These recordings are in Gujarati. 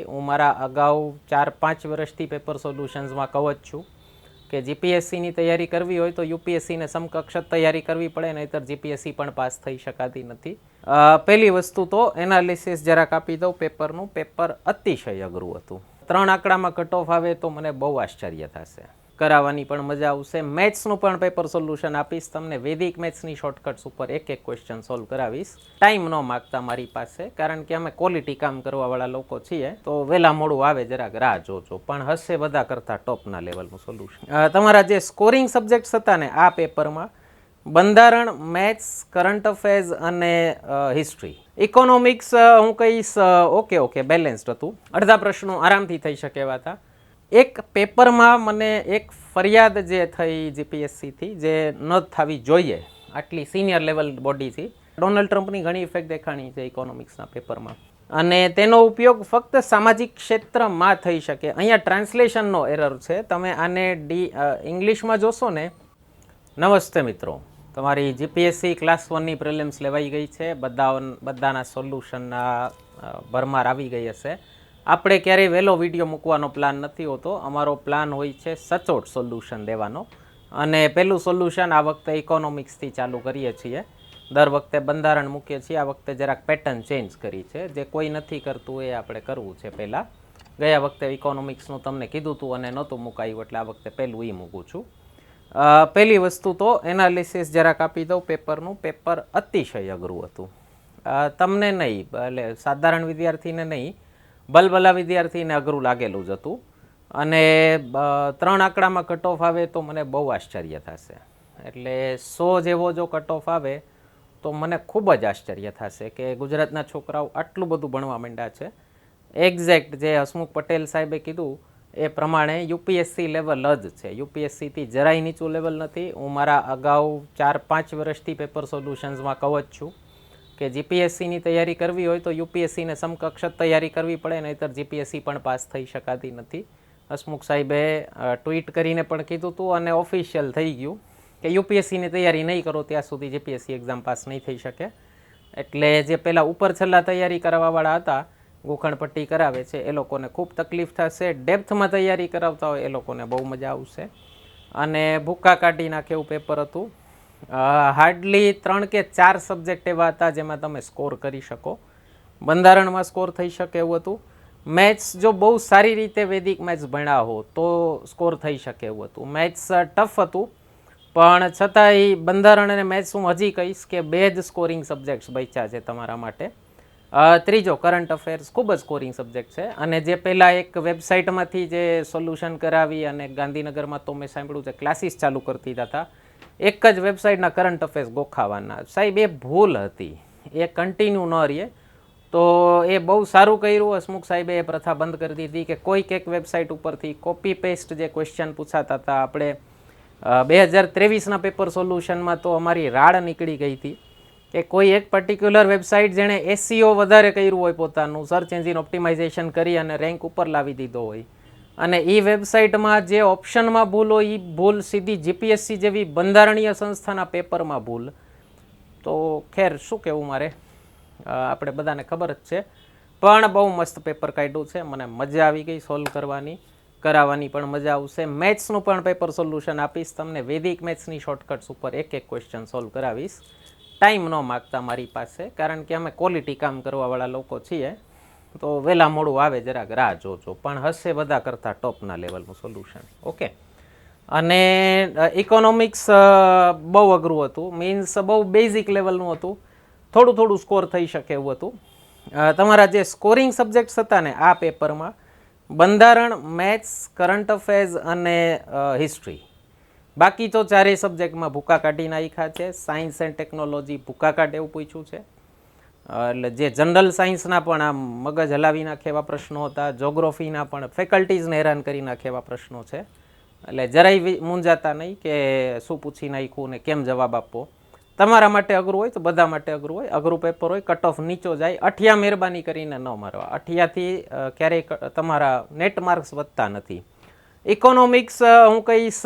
હું મારા અગાઉ 4-5 વર્ષથી પેપર સોલ્યુશન્સમાં કહું જ છું કે જીપીએસસીની તૈયારી કરવી હોય તો યુપીએસસીને સમકક્ષ તૈયારી કરવી પડે, નહીંતર જીપીએસસી પણ પાસ થઈ શકાતી નથી. પહેલી વસ્તુ તો એનાલિસિસ જરાક આપી દઉં પેપરનું. પેપર અતિશય અઘરું હતું. 3 આંકડામાં કટ ઓફ આવે તો મને બહુ આશ્ચર્ય થશે. કરાવવાની પણ મજા આવશે. મેથ્સનું પણ પેપર સોલ્યુશન આપીશ તમને. વૈદિક મેથ્સની શોર્ટકટ્સ ઉપર એક ક્વેશ્ચન સોલ્વ કરાવીશ. ટાઈમ ન માગતા મારી પાસે, કારણ કે અમે ક્વોલિટી કામ કરવાવાળા લોકો છીએ, તો વહેલા મોડું આવે જરાક રાહ જોજો, પણ હશે બધા કરતાં ટોપના લેવલનું સોલ્યુશન. તમારા જે સ્કોરિંગ સબ્જેક્ટ્સ હતા ને આ પેપરમાં, બંધારણ, મેથ્સ, કરંટ અફેર્સ અને હિસ્ટ્રી. ઇકોનોમિક્સ હું કહીશ ઓકે બેલેન્સ્ડ હતું. અડધા પ્રશ્નો આરામથી થઈ શકે એવા હતા. એક પેપરમાં મને એક ફરિયાદ જે થઈ જીપીએસસીથી, જે ન થવી જોઈએ આટલી સિનિયર લેવલ બોડીથી. ડોનાલ્ડ ટ્રમ્પની ઘણી ઇફેક્ટ દેખાણી છે ઇકોનોમિક્સના પેપરમાં, અને તેનો ઉપયોગ ફક્ત સામાજિક ક્ષેત્રમાં થઈ શકે. અહીંયા ટ્રાન્સલેશનનો એરર છે. તમે આને ઇંગ્લિશમાં જોશો ને. નમસ્તે મિત્રો, તમારી જીપીએસસી ક્લાસ 1ની પ્રિલિમ્સ લેવાઈ ગઈ છે. બધાના સોલ્યુશનના ભરમાર આવી ગઈ હશે. આપણે ક્યારેય વહેલો વિડીયો મૂકવાનો પ્લાન નથી હોતો. અમારો પ્લાન હોય છે સચોટ સોલ્યુશન દેવાનો, અને પહેલું સોલ્યુશન આ વખતે ઇકોનોમિક્સથી ચાલુ કરીએ છીએ. દર વખતે બંધારણ મૂકીએ છીએ. આ વખતે જરાક પેટર્ન ચેન્જ કરી છે. જે કોઈ નથી કરતું એ આપણે કરવું છે પહેલાં. ગયા વખતે ઇકોનોમિક્સનું તમને કીધું હતું અને નહોતું મુકાયું, એટલે આ વખતે પહેલું એ મૂકું છું. પહેલી વસ્તુ તો એનાલિસિસ જરાક આપી દઉં પેપરનું. પેપર અતિશય અઘરું હતું. તમને નહીં, એટલે સાધારણ વિદ્યાર્થીને નહીં, બલબલા વિદ્યાર્થીને અઘરું લાગેલું જ હતું. અને 3 આંકડામાં કટ ઓફ આવે તો મને બહુ આશ્ચર્ય થશે. એટલે 100 જેવો જો કટ ઓફ આવે તો મને ખૂબ જ આશ્ચર્ય થશે કે ગુજરાતના છોકરાઓ આટલું બધું ભણવા માંડ્યા છે. એક્ઝેક્ટ જે હસમુખ પટેલ સાહેબે કીધું એ પ્રમાણે યુપીએસસી લેવલ જ છે. યુપીએસસીથી જરાય નીચું લેવલ નથી. હું મારા અગાઉ 4-5 વર્ષથી પેપર સોલ્યુશન્સમાં કહું જ છું કે જીપીએસસીની તૈયારી કરવી હોય તો યુપીએસસીને સમકક્ષ તૈયારી કરવી પડે, નહીંતર જીપીએસસી પણ પાસ થઈ શકાતી નથી. હસમુખ સાહેબે ટ્વીટ કરીને પણ કીધું હતું, અને ઓફિશિયલ થઈ ગયું કે યુપીએસસીની તૈયારી નહીં કરો ત્યાં સુધી જીપીએસસી એક્ઝામ પાસ નહીં થઈ શકે. એટલે જે પહેલાં ઉપર છેલ્લા તૈયારી કરવાવાળા હતા, ગોખણપટ્ટી કરાવે છે, એ લોકોને ખૂબ તકલીફ થશે. ડેપ્થમાં તૈયારી કરાવતા હોય એ લોકોને બહુ મજા આવશે. અને ભૂક્કા કાઢી નાખે એવું પેપર હતું. હાર્ડલી 3 કે 4 સબ્જેક્ટ એવા હતા જેમાં તમે સ્કોર કરી શકો. બંધારણમાં સ્કોર થઈ શકે એવું હતું. મેથ્સ જો બહુ સારી રીતે વૈદિક મેથ્સ ભણ્યા હો તો સ્કોર થઈ શકે એવું હતું. મેથ્સ ટફ હતું, પણ છતાંય બંધારણ અને મેથ્સ હું હજી કહીશ કે 2 જ સ્કોરિંગ સબ્જેક્ટ્સ બચ્યા છે તમારા માટે. ત્રીજો કરંટ અફેર્સ ખૂબ જ સ્કોરિંગ સબ્જેક્ટ છે. અને જે પહેલાં એક વેબસાઇટમાંથી જે સોલ્યુશન કરાવી, અને ગાંધીનગરમાં તો મેં સાંભળ્યું છે ક્લાસીસ ચાલુ કરતી હતા, એક જ વેબસાઇટના કરંટ અફેર્સ ગોખાવાના. સાહેબ એ ભૂલ હતી, એ કન્ટિન્યુ ન રહીએ તો એ બહુ સારું કર્યું. હસમુખ સાહેબે એ પ્રથા બંધ કરી દીધી કે કોઈક એક વેબસાઇટ ઉપરથી કોપી પેસ્ટ જે ક્વેશ્ચન પૂછાતા હતા. આપણે 2023ના પેપર સોલ્યુશનમાં તો અમારી રાડ નીકળી ગઈ હતી કે કોઈ એક પર્ટિક્યુલર વેબસાઇટ જેણે એસસીઓ વધારે કર્યું હોય, પોતાનું સર્ચ એન્જિન ઓપ્ટિમાઇઝેશન કરી અને રેન્ક ઉપર લાવી દીધો હોય, અને એ વેબસાઇટમાં જે ઓપ્શનમાં ભૂલ હોય એ ભૂલ સીધી જીપીએસસી જેવી બંધારણીય સંસ્થાના પેપરમાં ભૂલ. તો ખેર શું કહેવું મારે, આપણે બધાને ખબર જ છે. પણ બહુ મસ્ત પેપર કાઢ્યું છે. મને મજા આવી ગઈ સોલ્વ કરવાની, કરાવવાની પણ મજા આવશે. મેથ્સનું પણ પેપર સોલ્યુશન આપીશ તમને. વૈદિક મેથ્સની શોર્ટકટ્સ ઉપર એક ક્વેશ્ચન સોલ્વ કરાવીશ. ટાઈમ ન માગતા મારી પાસે, કારણ કે અમે ક્વોલિટી કામ કરવાવાળા લોકો છીએ, તો વહેલા મોડું આવે જરાક રાહ જોજો, પણ હશે બધા કરતાં ટોપના લેવલનું સોલ્યુશન. ઓકે. અને ઇકોનોમિક્સ બહુ અઘરું હતું. મીન્સ બહુ બેઝિક લેવલનું હતું. થોડું સ્કોર થઈ શકે એવું હતું. તમારા જે સ્કોરિંગ સબ્જેક્ટ્સ હતા ને આ પેપરમાં, બંધારણ, મેથ્સ, કરંટ અફેર્સ અને હિસ્ટ્રી. બાકી તો 4 સબ્જેક્ટમાં ભૂકા કાઢી નાખ્યા છે. સાયન્સ એન્ડ ટેકનોલોજી ભૂકા કાઢે એવું પૂછ્યું છે. એટલે જે જનરલ સાયન્સના પણ આમ મગજ હલાવી નાખે એવા પ્રશ્નો હતા. જોગ્રાફીના પણ ફેકલ્ટીઝને હેરાન કરી નાખે એવા પ્રશ્નો છે. એટલે જરાય મૂંઝાતા નહીં કે શું પૂછી નાખ્યું ને કેમ જવાબ આપવો. તમારા માટે અઘરું હોય તો બધા માટે અઘરું હોય. અઘરું પેપર હોય, કટ ઓફ નીચો જાય. 8 મહેરબાની કરીને ન મારવા. 8થી ક્યારેય તમારા નેટ માર્ક્સ વધતા નથી. ઇકોનોમિક્સ હું કહીશ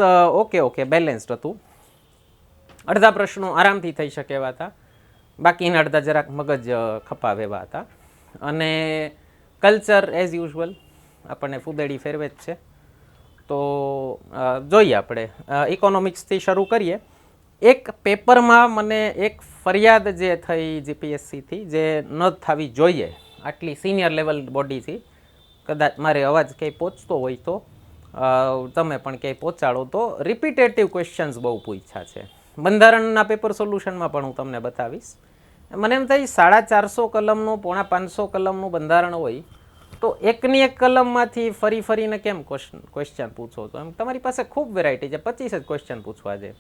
ઓકે બેલેન્સ્ડ હતું. અડધા પ્રશ્નો આરામથી થઈ શકે એવા હતા, બાકીના અડધા જરાક મગજ ખપાવે એવા હતા. અને કલ્ચર એઝ યુઝ્યુઅલ આપણને ફૂદેડી ફેરવે જ છે. તો જોઈએ આપણે ઇકોનોમિક્સથી શરૂ કરીએ. એક પેપરમાં મને એક ફરિયાદ જે થઈ જીપીએસસીથી, જે ન થવી જોઈએ આટલી સિનિયર લેવલ બોડીથી, કદાચ મારે અવાજ ક્યાંય પહોંચતો હોય તો તમે પણ ક્યાંય પહોંચાડો, તો રિપીટેટિવ ક્વેશ્ચન્સ બહુ પૂછ્યા છે. બંધારણના પેપર સોલ્યુશનમાં પણ હું તમને બતાવીશ. મને એમ થાય 450 કલમનું, 450 કલમનું બંધારણ હોય તો એકની એક કલમમાંથી ફરીને કેમ ક્વેશ્ચન પૂછો છો? એમ તમારી પાસે ખૂબ વેરાયટી છે, 25 જ ક્વેશ્ચન પૂછવા છે.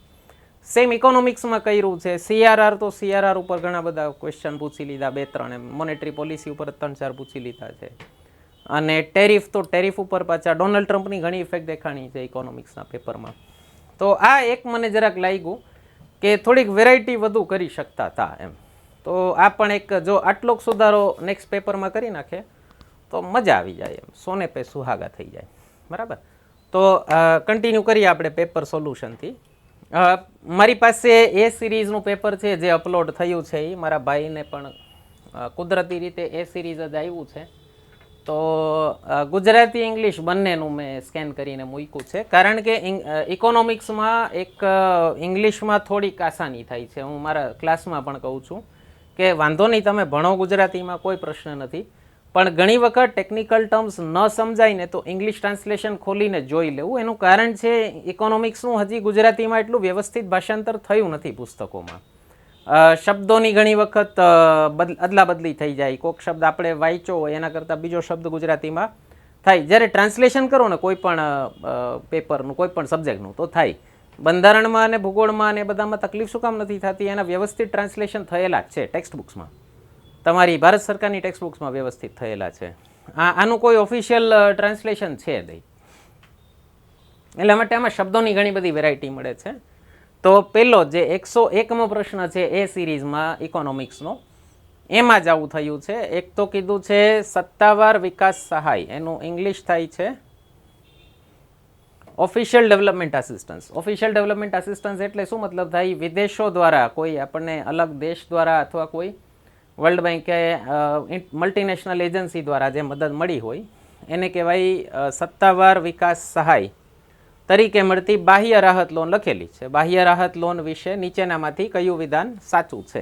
સેમ ઇકોનોમિક્સમાં કર્યું છે. સીઆરઆર તો સીઆરઆર ઉપર ઘણા બધા ક્વેશ્ચન પૂછી લીધા, 2-3, એમ મોનેટરી પોલિસી ઉપર 3-4 પૂછી લીધા છે. અને ટેરિફ તો ટેરિફ ઉપર પાછા ડોનાલ્ડ ટ્રમ્પની ઘણી ઇફેક્ટ દેખાણી છે ઇકોનોમિક્સના પેપરમાં. તો આ એક મને જરાક લાગ્યું કે થોડીક વેરાયટી વધુ કરી શકતા હતા એમ. તો આ પણ એક, જો આટલો સુધારો નેક્સ્ટ પેપરમાં કરી નાખે તો મજા આવી જાય એમ, સોને પે સુહાગા થઈ જાય. બરાબર. તો કન્ટિન્યુ કરીએ આપણે પેપર સોલ્યુશનથી. મારી પાસે એ સિરીઝનું પેપર છે જે અપલોડ થયું છે. એ મારા ભાઈને પણ કુદરતી રીતે એ સિરીઝ જ આવ્યું છે. તો ગુજરાતી ઇંગ્લિશ બંનેનું મેં સ્કેન કરીને મૂક્યું છે, કારણ કે ઇકોનોમિક્સમાં એક ઇંગ્લિશમાં થોડીક આસાની થાય છે. હું મારા ક્લાસમાં પણ કહું છું કે વાંધો નહીં, તમે ભણો ગુજરાતીમાં, કોઈ પ્રશ્ન નથી, પણ ઘણી વખત ટેકનિકલ ટર્મ્સ ન સમજાય ને તો ઇંગ્લિશ ટ્રાન્સલેશન ખોલીને જોઈ લેવું. એનું કારણ છે ઇકોનોમિક્સનું હજી ગુજરાતીમાં એટલું વ્યવસ્થિત ભાષાંતર થયું નથી પુસ્તકોમાં. શબ્દોની ઘણી વખત અદલા બદલી થઈ જાય. કોઈક શબ્દ આપણે વાંચ્યો હોય એના કરતાં બીજો શબ્દ ગુજરાતીમાં થાય. જ્યારે ટ્રાન્સલેશન કરો ને કોઈ પણ પેપરનું, કોઈ પણ સબ્જેક્ટનું, તો થાય. બંધારણમાં અને ભૂગોળમાં અને બધામાં તકલીફ શું કામ નથી થતી? એના વ્યવસ્થિત ટ્રાન્સલેશન થયેલા જ છે ટેક્સ્ટ બુક્સમાં. તમારી ભારત સરકારની ટેક્સ્ટ બુક્સમાં વ્યવસ્થિત થયેલા છે. આનું કોઈ ઓફિશિયલ ટ્રાન્સલેશન છે નહીં. એટલા માટે આમાં શબ્દોની ઘણી બધી વેરાયટી મળે છે. તો પેલો જે 101મો પ્રશ્ન છે એ સિરીઝમાં ઇકોનોમિક્સનો, એમાં જ આવું થયું છે. એક તો કીધું છે સત્તાવાર વિકાસ સહાય, એનું ઇંગ્લિશ થાય છે official development assistance. Official development assistance એટલે શું મતલબ થાય? વિદેશો દ્વારા, કોઈ આપણને અલગ દેશ દ્વારા અથવા કોઈ વર્લ્ડ બેંક કે મલ્ટીનેશનલ એજન્સી દ્વારા જે મદદ મળી હોય એને કહેવાય સત્તાવાર વિકાસ સહાય તરીકે મળતી બાહ્ય રાહત લોન લખેલી છે. બાહ્ય રાહત લોન વિશે નીચેનામાંથી કયું વિધાન સાચું છે?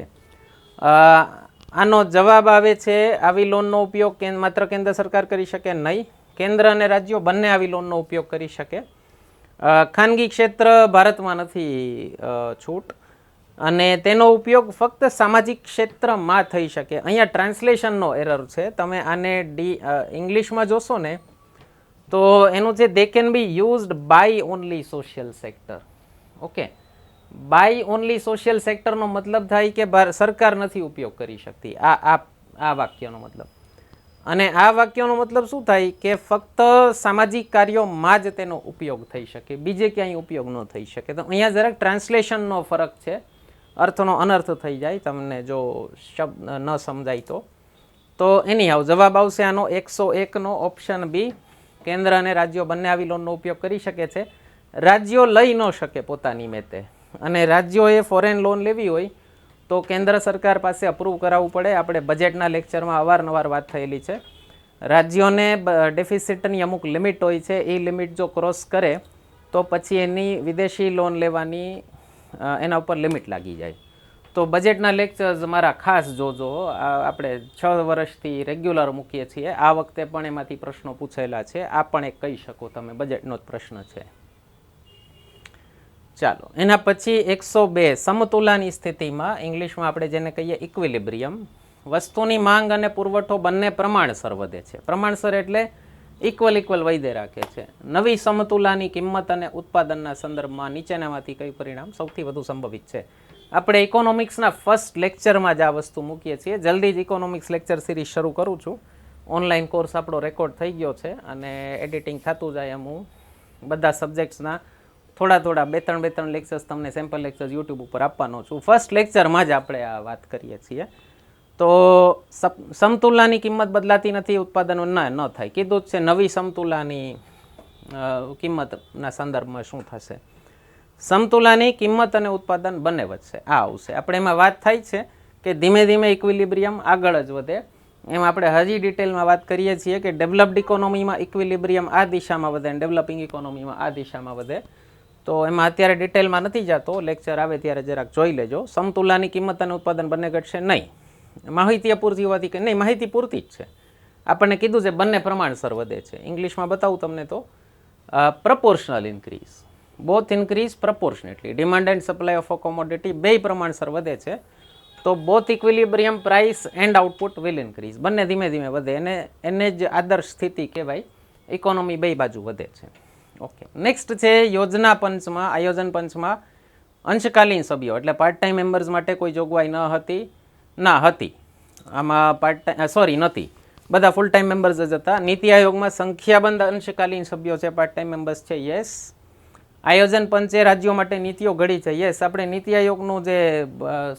આનો જવાબ આવે છે આવી લોનનો ઉપયોગ માત્ર કેન્દ્ર સરકાર કરી શકે નહીં, કેન્દ્ર અને રાજ્યો બંને આવી લોનનો ઉપયોગ કરી શકે. ખાનગી ક્ષેત્ર ભારતમાં નથી છૂટ, અને તેનો ઉપયોગ ફક્ત સામાજિક ક્ષેત્રમાં થઈ શકે. અહીંયા ટ્રાન્સલેશનનો એરર છે. તમે આને ઇંગ્લિશમાં જોશો ને તો એનું છે they can be used by only social sector. Okay, by only social સેક્ટરનો મતલબ થાય કે સરકાર નથી ઉપયોગ કરી શકતી, આ વાક્યનો મતલબ. અને આ વાક્યનો મતલબ શું થાય કે ફક્ત સામાજિક કાર્યોમાં જ તેનો ઉપયોગ થઈ શકે, બીજે ક્યાંય ઉપયોગ ન થઈ શકે. તો અહીંયા જરાક ટ્રાન્સલેશનનો ફરક છે, અર્થનો અનર્થ થઈ જાય તમને જો શબ્દ ન સમજાય તો એની જવાબ આવશે આનો 101નો ઓપ્શન બી. કેન્દ્ર અને રાજ્યો બંને આવી લોનનો ઉપયોગ કરી શકે છે. રાજ્યો લઈ ન શકે પોતાની મેતે, અને રાજ્યોએ ફોરેન લોન લેવી હોય તો કેન્દ્ર સરકાર પાસે અપ્રૂવ કરાવવું પડે. આપણે બજેટના લેક્ચરમાં અવારનવાર વાત થયેલી છે. રાજ્યોને ડેફિસિટની અમુક લિમિટ હોય છે, એ લિમિટ જો ક્રોસ કરે તો પછી એની વિદેશી લોન લેવાની એના ઉપર લિમિટ લાગી જાય. તો બજેટના લેક્ચર્સ મારા ખાસ જોજો. આપણે 6 વર્ષથી રેગ્યુલર મૂકીએ છીએ. આ વખતે પણ એમાંથી પ્રશ્નો પૂછેલા છે. આ પણ એક કહી શકો તમે, બજેટનો જ પ્રશ્ન છે. ચાલો, એના પછી 102 સમતુલાની સ્થિતિમાં, ઇંગ્લિશમાં આપણે જેને કહીએ ઇક્વિલિબ્રિયમ, વસ્તુની માંગ અને પુરવઠો બંને પ્રમાણસર વધે છે. પ્રમાણસર એટલે ઇક્વલ વૈદે રાખે છે. નવી સમતુલાની કિંમત અને ઉત્પાદનના સંદર્ભમાં નીચેનામાંથી કઈ પરિણામ સૌથી વધુ સંભવિત છે? આપણે ઇકોનોમિક્સના ફર્સ્ટ લેક્ચરમાં જ આ વસ્તુ મૂકીએ છીએ. જલ્દી જ ઇકોનોમિક્સ લેક્ચર સિરીઝ શરૂ કરું છું. ઓનલાઈન કોર્સ આપણો રેકોર્ડ થઈ ગયો છે અને એડિટિંગ થતું જાય એમ હું બધા સબ્જેક્ટ્સના થોડા 2-3 લેક્ચર્સ તમને સેમ્પલ લેક્ચર્સ યુટ્યુબ ઉપર આપવાનો છું. ફર્સ્ટ લેક્ચરમાં જ આપણે આ વાત કરીએ છીએ. તો સમતુલાની કિંમત બદલાતી નથી, ઉત્પાદન ન થાય. કીધું જ છે નવી સમતુલાની કિંમતના સંદર્ભમાં શું થશે? સમતુલાની કિંમત અને ઉત્પાદન બંને વધશે. આ આવશે. આપણે એમાં વાત થાય છે કે ધીમે ધીમે ઇક્વિલિબ્રિયમ આગળ જ વધે. એમ આપણે હજી ડિટેલમાં વાત કરીએ છીએ કે ડેવલપ્ડ ઇકોનોમીમાં ઇક્વિલિબ્રિયમ આ દિશામાં વધે અને ડેવલપિંગ ઇકોનોમીમાં આ દિશામાં વધે. તો એમાં અત્યારે ડિટેલમાં નથી જતો, લેક્ચર આવે ત્યારે જરાક જોઈ લેજો. સમતુલાની કિંમત અને ઉત્પાદન બંને ઘટશે નહીં. માહિતી અપૂરતી હોવાથી કે નહીં, માહિતી પૂરતી જ છે. આપણને કીધું છે બંને પ્રમાણસર વધે છે. ઇંગ્લિશમાં બતાવું તમને તો proportional increase, both increase proportionately. Demand and supply of a commodity બે પ્રમાણસર વધે છે. તો both equilibrium price and output will increase, બંને ધીમે ધીમે વધે. એને જ આદર્શ સ્થિતિ કહેવાય. ઇકોનોમી બે બાજુ વધે છે. ઓકે, નેક્સ્ટ છે યોજના પંચમાં, આયોજન પંચમાં અંશકાલીન સભ્યો એટલે પાર્ટ ટાઈમ મેમ્બર્સ માટે કોઈ જોગવાઈ ન હતી. ના હતી આમાં પાર્ટ ટાઈમ, સોરી નથી, બધા ફૂલ ટાઈમ મેમ્બર્સ જ હતા. નીતિ આયોગમાં સંખ્યાબંધ અંશકાલીન સભ્યો છે, પાર્ટ ટાઈમ મેમ્બર્સ છે. યસ. આયોજન પંચે રાજ્યો માટે નીતિઓ ઘડી છે. યસ, આપણે નીતિ આયોગનું જે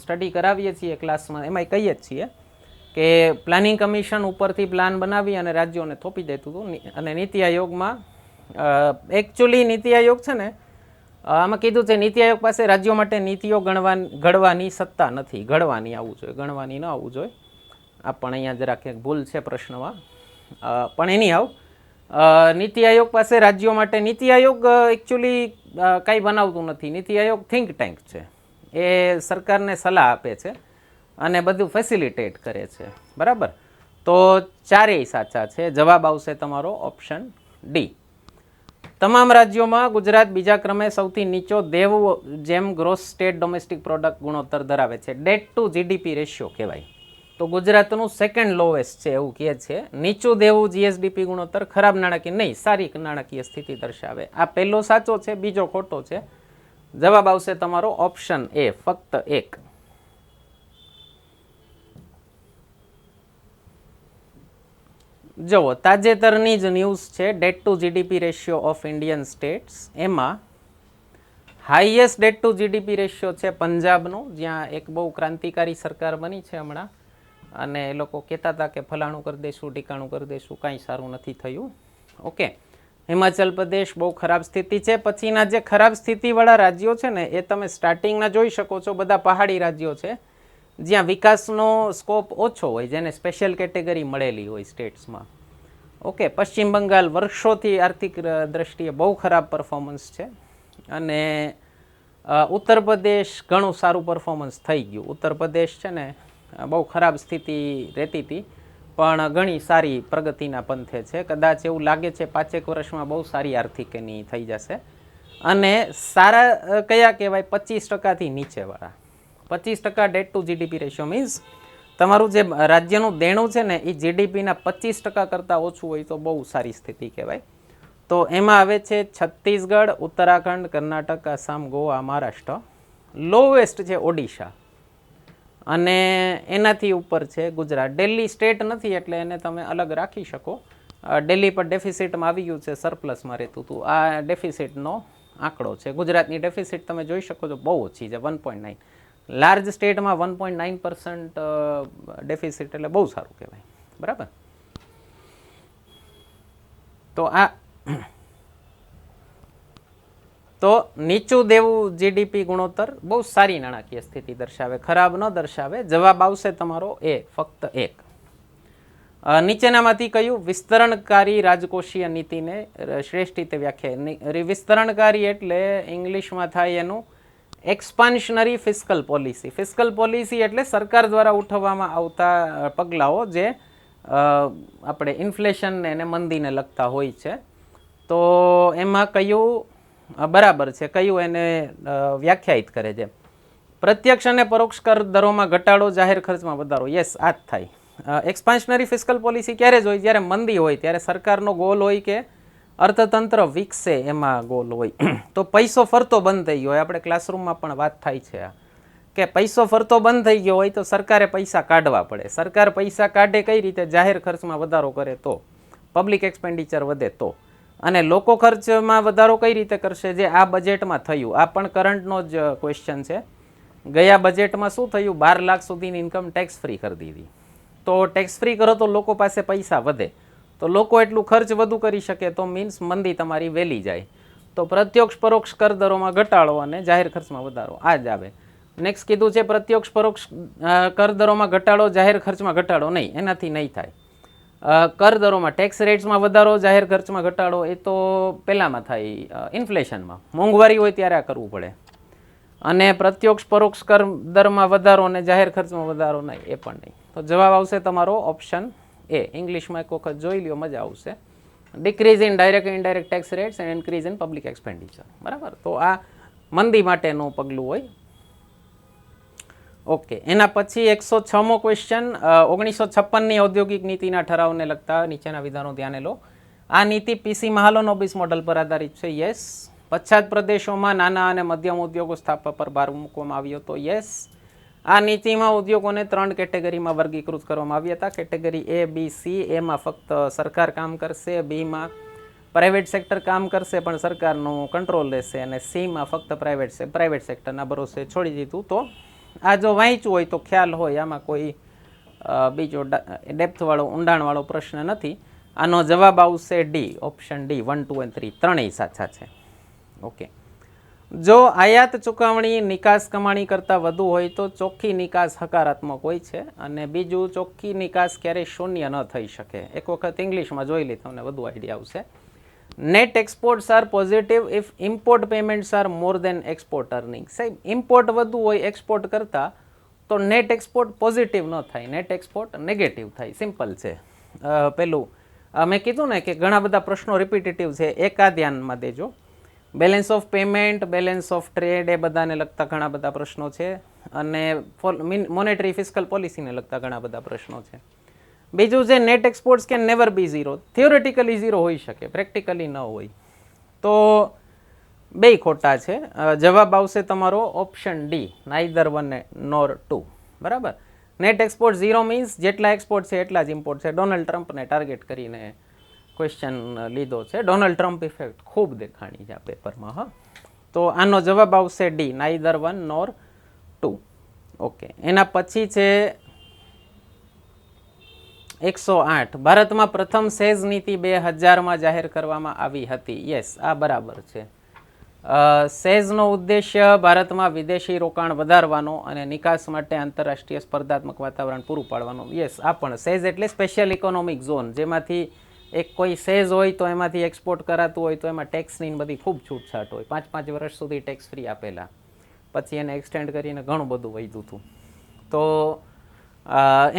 સ્ટડી કરાવીએ છીએ ક્લાસમાં એમાં કહીએ જ છીએ કે પ્લાનિંગ કમિશન ઉપરથી પ્લાન બનાવી અને રાજ્યોને થોપી દેતું હતું. અને નીતિ આયોગમાં એકચ્યુઅલી નીતિ આયોગ છે ને, આમાં કીધું છે નીતિ આયોગ પાસે રાજ્યો માટે નીતિઓ ઘડવાની સત્તા નથી. ઘડવાની આવવું જોઈએ, ગણવાની ન આવવું જોઈએ. આ પણ અહીંયા જરાક એક ભૂલ છે પ્રશ્નમાં, પણ એની આવ નીતિ આયોગ પાસે રાજ્યો માટે, નીતિ આયોગ એકચ્યુઅલી કાંઈ બનાવતું નથી. નીતિ આયોગ થિંક ટેન્ક છે, એ સરકારને સલાહ આપે છે અને બધું ફેસિલિટેટ કરે છે. બરાબર, તો ચારેય સાચા છે. જવાબ આવશે તમારો ઓપ્શન ડી. તમામ રાજ્યોમાં ગુજરાત બીજા ક્રમે સૌથી નીચો દેવ જેમ ગ્રોસ સ્ટેટ ડોમેસ્ટિક પ્રોડક્ટ ગુણોત્તર ધરાવે છે. ડેટ ટુ જીડીપી રેશિયો કહેવાય. તો ગુજરાતનું સેકન્ડ લોએસ્ટ છે એવું કહે છે. નીચું દેવું જીએસડીપી ગુણોત્તર ખરાબ નાણાકીય નહીં, સારી નાણાકીય સ્થિતિ દર્શાવે. આ પહેલો સાચો છે, બીજો ખોટો છે. જવાબ આવશે તમારો ઓપ્શન એ, ફક્ત એક. જુઓ, તાજેતરની જ ન્યૂઝ છે debt to GDP ratio of Indian states. એમાં highest debt to GDP ratio છે પંજાબનો, જ્યાં એક બહુ ક્રાંતિકારી સરકાર બની છે હમણાં. અને એ લોકો કહેતા હતા કે ફલાણું કરી દઈશું, ટીકાણું કરી દઈશું, કાંઈ સારું નથી થયું. ઓકે, હિમાચલ પ્રદેશ બહુ ખરાબ સ્થિતિ છે. પછીના જે ખરાબ સ્થિતિવાળા રાજ્યો છે ને એ તમે સ્ટાર્ટિંગના જોઈ શકો છો, બધા પહાડી રાજ્યો છે જ્યાં વિકાસનો સ્કોપ ઓછો હોય, જેને સ્પેશિયલ કેટેગરી મળેલી હોય સ્ટેટ્સમાં. ઓકે, પશ્ચિમ બંગાળ વર્ષોથી આર્થિક દ્રષ્ટિએ બહુ ખરાબ પરફોર્મન્સ છે. અને ઉત્તર પ્રદેશ ઘણું સારું પરફોર્મન્સ થઈ ગયું. ઉત્તર પ્રદેશ છે ને બહુ ખરાબ સ્થિતિ રહેતી હતી, પણ ઘણી સારી પ્રગતિના પંથે છે. કદાચ એવું લાગે છે 5 વર્ષમાં બહુ સારી આર્થિક એની થઈ જશે. અને સારા કયા કહેવાય? 25%થી નીચેવાળા. 25% debt to GDP ratio means તમારું જે રાજ્યનું દેણું છે ને એ જીડીપીના 25% કરતાં ઓછું હોય તો બહુ સારી સ્થિતિ કહેવાય. તો એમાં આવે છે છત્તીસગઢ, ઉત્તરાખંડ, કર્ણાટક, આસામ, ગોવા, મહારાષ્ટ્ર. લોવેસ્ટ છે ઓડિશા અને એનાથી ઉપર છે ગુજરાત. દિલ્હી સ્ટેટ નથી એટલે એને તમે અલગ રાખી શકો. દિલ્હી પર ડેફિસિટમાં આવી ગયું છે, સરપ્લસમાં રહેતું હતું. આ ડેફિસિટનો આંકડો છે. ગુજરાતની ડેફિસિટ તમે જોઈ શકો છો બહુ ઓછી છે, 1.9. લાર્જ સ્ટેટમાં 1.9% ડેફિસિટ એટલે બહુ સારું કહેવાય. બરાબર, તો આ તો નીચું દેવું જીડીપી ગુણોત્તર બહુ સારી નાણાકીય સ્થિતિ દર્શાવે, ખરાબ ન દર્શાવે. જવાબ આવશે તમારો એ, ફક્ત એક. નીચેનામાંથી કયું વિસ્તરણકારી રાજકોષીય નીતિને શ્રેષ્ઠ રીતે વ્યાખ્યાય? વિસ્તરણકારી એટલે ઇંગ્લિશમાં થાય એનું એક્સપાન્શનરી ફિસ્કલ પોલિસી. ફિસ્કલ પોલિસી એટલે સરકાર દ્વારા ઉઠાવવામાં આવતા પગલાઓ જે આપણે ઇન્ફ્લેશન અને મંદીને લગતા હોય છે. તો એમાં કયું બરાબર છે, કયું એને વ્યાખ્યાયિત કરે છે? પ્રત્યક્ષ અને પરોક્ષ કર દરોમાં ઘટાડો, જાહેર ખર્ચમાં વધારો. યસ, આ જ થાય. એક્સપાન્શનરી ફિસ્કલ પોલિસી ક્યારે જ હોય? જ્યારે મંદી હોય, ત્યારે સરકારનો ગોલ હોય કે અર્થતંત્ર વિકસે, એમાં ગોલ હોય. તો પૈસો ફરતો બંધ થઈ ગયો હોય, આપણે ક્લાસરૂમમાં પણ વાત થાય છે કે પૈસો ફરતો બંધ થઈ ગયો હોય તો સરકારે પૈસા કાઢવા પડે. સરકાર પૈસા કાઢે કઈ રીતે? જાહેર ખર્ચમાં વધારો કરે તો, પબ્લિક એક્સપેન્ડિચર વધે તો. અને લોકો ખર્ચમાં વધારો કઈ રીતે કરશે? જે આ બજેટમાં થયું. આ પણ કરંટનો જ ક્વેશ્ચન છે. ગયા બજેટમાં શું થયું? 12 લાખ સુધીની ઇન્કમ ટેક્સ ફ્રી કરી દીધી. તો ટેક્સ ફ્રી કરો તો લોકો પાસે પૈસા વધે, તો લોકો એટલું ખર્ચ વધુ કરી શકે, તો મીન્સ મંદી તમારી વહેલી જાય. તો પ્રત્યક્ષ પરોક્ષ કર દરોમાં ઘટાડો અને જાહેર ખર્ચમાં વધારો, આ જ આવે. નેક્સ્ટ કીધું છે પ્રત્યક્ષ પરોક્ષ કર દરોમાં ઘટાડો, જાહેર ખર્ચમાં ઘટાડો. નહીં, એનાથી નહીં થાય. કર દરોમાં ટેક્સ રેટ્સમાં વધારો, જાહેર ખર્ચમાં ઘટાડો એ તો પહેલામાં થાય, ઇન્ફ્લેશનમાં. મોંઘવારી હોય ત્યારે આ કરવું પડે. અને પ્રત્યક્ષ પરોક્ષ કર દરમાં વધારો અને જાહેર ખર્ચમાં વધારો નહીં, એ પણ નહીં. તો જવાબ આવશે તમારો ઓપ્શન એ. ઇંગ્લિશમાં એક વખત જોઈ લ્યો, મજા આવશે. Decrease in direct indirect tax rates and increase in public expenditure. બરાબર. તો આ મંદી માટેનું પગલું હોય. ઓકે, એના પછી 106મો ક્વેશ્ચન, 1956ની ઔદ્યોગિક નીતિના ઠરાવને લગતા નીચેના વિધાનો ધ્યાને લો. આ નીતિ પીસી મહાલનોબિસ મોડલ પર આધારિત છે. યસ. પછાત પ્રદેશોમાં નાના અને મધ્યમ ઉદ્યોગો સ્થાપવા પર ભાર મૂકવામાં આવ્યો હતો. યસ. આ નીતિમાં ઉદ્યોગોને 3 કેટેગરીમાં વર્ગીકૃત કરવામાં આવ્યા હતા. કેટેગરી એ, બી, સી. એમાં ફક્ત સરકાર કામ કરશે, બીમાં પ્રાઇવેટ સેક્ટર કામ કરશે પણ સરકારનું કંટ્રોલ રહેશે, અને સીમાં ફક્ત પ્રાઇવેટ સેક્ટરના ભરોસે છોડી દીધું. તો આ જો વાંચ્યું હોય તો ખ્યાલ હોય, આમાં કોઈ બીજો ડેપ્થવાળો ઊંડાણવાળો પ્રશ્ન નથી. આનો જવાબ આવશે ડી, ઓપ્શન ડી. 1, 2 અને 3 ત્રણેય સાચા છે. ઓકે, જો આયાત ચુકવણી નિકાસ કમાણી કરતાં વધુ હોય તો ચોખ્ખી નિકાસ હકારાત્મક હોય છે, અને બીજું ચોખ્ખી નિકાસ ક્યારેય શૂન્ય ન થઈ શકે. એક વખત ઇંગ્લિશમાં જોઈ લે, તમને વધુ આઈડિયા આવશે. Net exports are positive if import payments are more than export earning. સાહેબ, ઇમ્પોર્ટ વધુ હોય એક્સપોર્ટ કરતાં તો નેટ એક્સપોર્ટ પોઝિટિવ ન થાય, નેટ એક્સપોર્ટ નેગેટિવ થાય. સિમ્પલ છે. પેલું મેં કીધું ને કે ઘણા બધા પ્રશ્નો રિપીટેટિવ છે, એક આ ધ્યાનમાં દેજો. Balance of payment, balance of trade, એ બધાને લગતા ઘણા બધા પ્રશ્નો છે, અને મોનેટરી ફિસ્કલ પોલિસીને લગતા ઘણા બધા પ્રશ્નો છે. બીજું છે net exports can never be zero. થિયોરેટિકલી zero હોઈ શકે, પ્રેક્ટિકલી ન હોય. તો બે ખોટા છે. જવાબ આવશે તમારો ઓપ્શન ડી, નાઈધર 1 નોર 2. બરાબર. નેટ એક્સપોર્ટ ઝીરો મીન્સ જેટલા એક્સપોર્ટ છે એટલા જ ઇમ્પોર્ટ છે. ડોનાલ્ડ ટ્રમ્પને ટાર્ગેટ કરીને ક્વેશ્ચન લીધો છે. ડોનાલ્ડ ટ્રમ્પ ઇફેક્ટ ખૂબ દેખાણી છે આ પેપરમાં. હા, તો આનો જવાબ આવશે ડી, નાઈધર 1 નોર 2. ઓકે, એના પછી છે 108. ભારતમાં પ્રથમ સેઝ નીતિ 2000માં જાહેર કરવામાં આવી હતી. યસ, આ બરાબર છે. સેઝનો ઉદ્દેશ્ય ભારતમાં વિદેશી રોકાણ વધારવાનો અને નિકાસ માટે આંતરરાષ્ટ્રીય સ્પર્ધાત્મક વાતાવરણ પૂરું પાડવાનું. યસ, આ પણ સેઝ એટલે સ્પેશિયલ ઇકોનોમિક ઝોન, જેમાંથી એક કોઈ સેઝ હોય તો એમાંથી એક્સપોર્ટ કરાતું હોય તો એમાં ટેક્સની બધી ખૂબ છૂટછાટ હોય. 5 વર્ષ સુધી ટેક્સ ફ્રી આપેલા, પછી એને એક્સટેન્ડ કરીને ઘણું બધું વધ્યું હતું. તો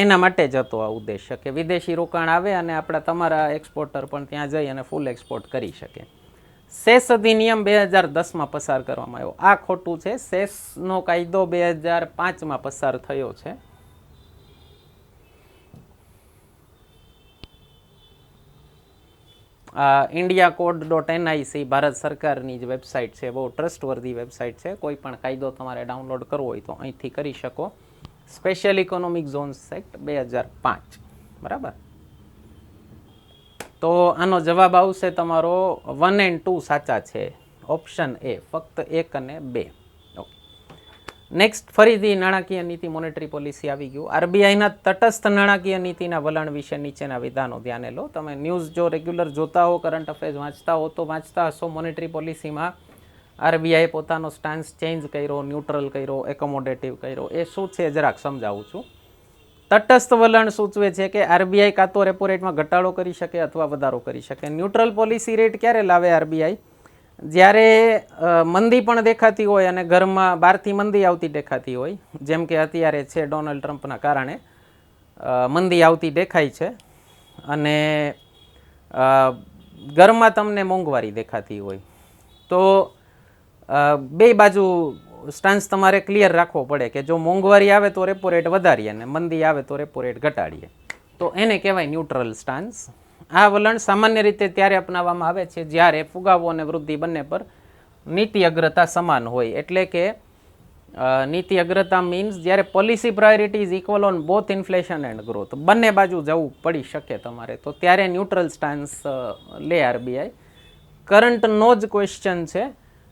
એના માટે જ હતો આ ઉદ્દેશ્ય, કે વિદેશી રોકાણ આવે અને આપણા તમારા એક્સપોર્ટર પણ ત્યાં જઈ અને ફૂલ એક્સપોર્ટ કરી શકે. સેસ અધિનિયમ 2010માં પસાર કરવામાં આવ્યો. આ ખોટું છે. સેસનો કાયદો 2005માં પસાર થયો છે. indiacode.nic ભારત સરકારની જ વેબસાઇટ છે, બહુ ટ્રસ્ટવર્ધી વેબસાઇટ છે. કોઈ પણ કાયદો તમારે ડાઉનલોડ કરવો હોય તો અહીંથી કરી શકો. Special economic zones act 2005. બરાબર. તો આનો જવાબ આવશે તમારો 1 અને 2 સાચા છે. ઓપ્શન એ, ફક્ત 1 અને 2. ઓકે, નેક્સ્ટ ફરીથી નાણાકીય નીતિ, મોનેટરી પોલિસી આવી ગયું. આરબીઆઈના તટસ્થ નાણાકીય નીતિના વલણ વિશે નીચેના વિધાનો ધ્યાને લો. તમે ન્યૂઝ જો રેગ્યુલર જોતા હો, કરંટ અફેર્સ વાંચતા હો તો વાંચતા હશો. મોનેટરી પોલિસીમાં આરબીઆઈ પોતાનો સ્ટાન્સ ચેન્જ કર્યો, ન્યુટ્રલ કર્યો, એકોમોડેટિવ કર્યો. એ શું છે જરાક સમજાવું છું. તટસ્થ વલણ સૂચવે છે કે આરબીઆઈ કાં તો રેપો રેટમાં ઘટાડો કરી શકે અથવા વધારો કરી શકે. ન્યુટ્રલ પોલિસી રેટ ક્યારે લાવે આરબીઆઈ? જ્યારે મંદી પણ દેખાતી હોય અને ઘરમાં બહારથી મંદી આવતી દેખાતી હોય, જેમ કે અત્યારે છે ડોનાલ્ડ ટ્રમ્પના કારણે મંદી આવતી દેખાય છે, અને ઘરમાં તમને મોંઘવારી દેખાતી હોય, તો બે બાજુ સ્ટાન્સ તમારે ક્લિયર રાખવો પડે કે જો મોંઘવારી આવે તો રેપો રેટ વધારીએ અને મંદી આવે તો રેપો રેટ ઘટાડીએ. તો એને કહેવાય ન્યુટ્રલ સ્ટાન્સ. આ વલણ સામાન્ય રીતે ત્યારે અપનાવવામાં આવે છે જ્યારે ફુગાવો અને વૃદ્ધિ બંને પર નીતિ અગ્રતા સમાન હોય. એટલે કે નીતિ અગ્રતા મીન્સ જ્યારે policy priority is equal on both inflation and growth, બંને બાજુ જવું પડી શકે તમારે, તો ત્યારે ન્યુટ્રલ સ્ટાન્સ લે આરબીઆઈ. કરંટનો જ ક્વેશ્ચન છે.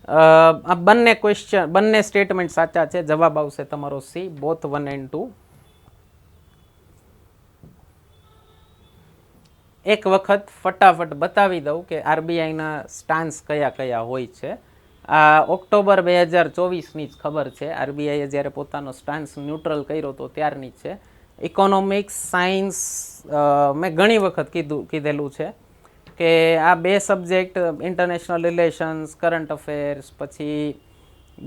આ બંને સ્ટેટમેન્ટ સાચા છે. જવાબ આવશે તમારો સી, બોથ 1 and 2. એક વખત ફટાફટ બતાવી દઉં કે આરબીઆઈના સ્ટાન્સ કયા કયા હોય છે. આ ઓક્ટોબર 2024ની જ ખબર છે. આરબીઆઈએ જ્યારે પોતાનો સ્ટાન્સ ન્યુટ્રલ કર્યો હતો ત્યારની જ છે. ઇકોનોમિક્સ, સાયન્સ મેં ઘણી વખત કીધેલું છે કે આ બે subject international relations, current affairs, પછી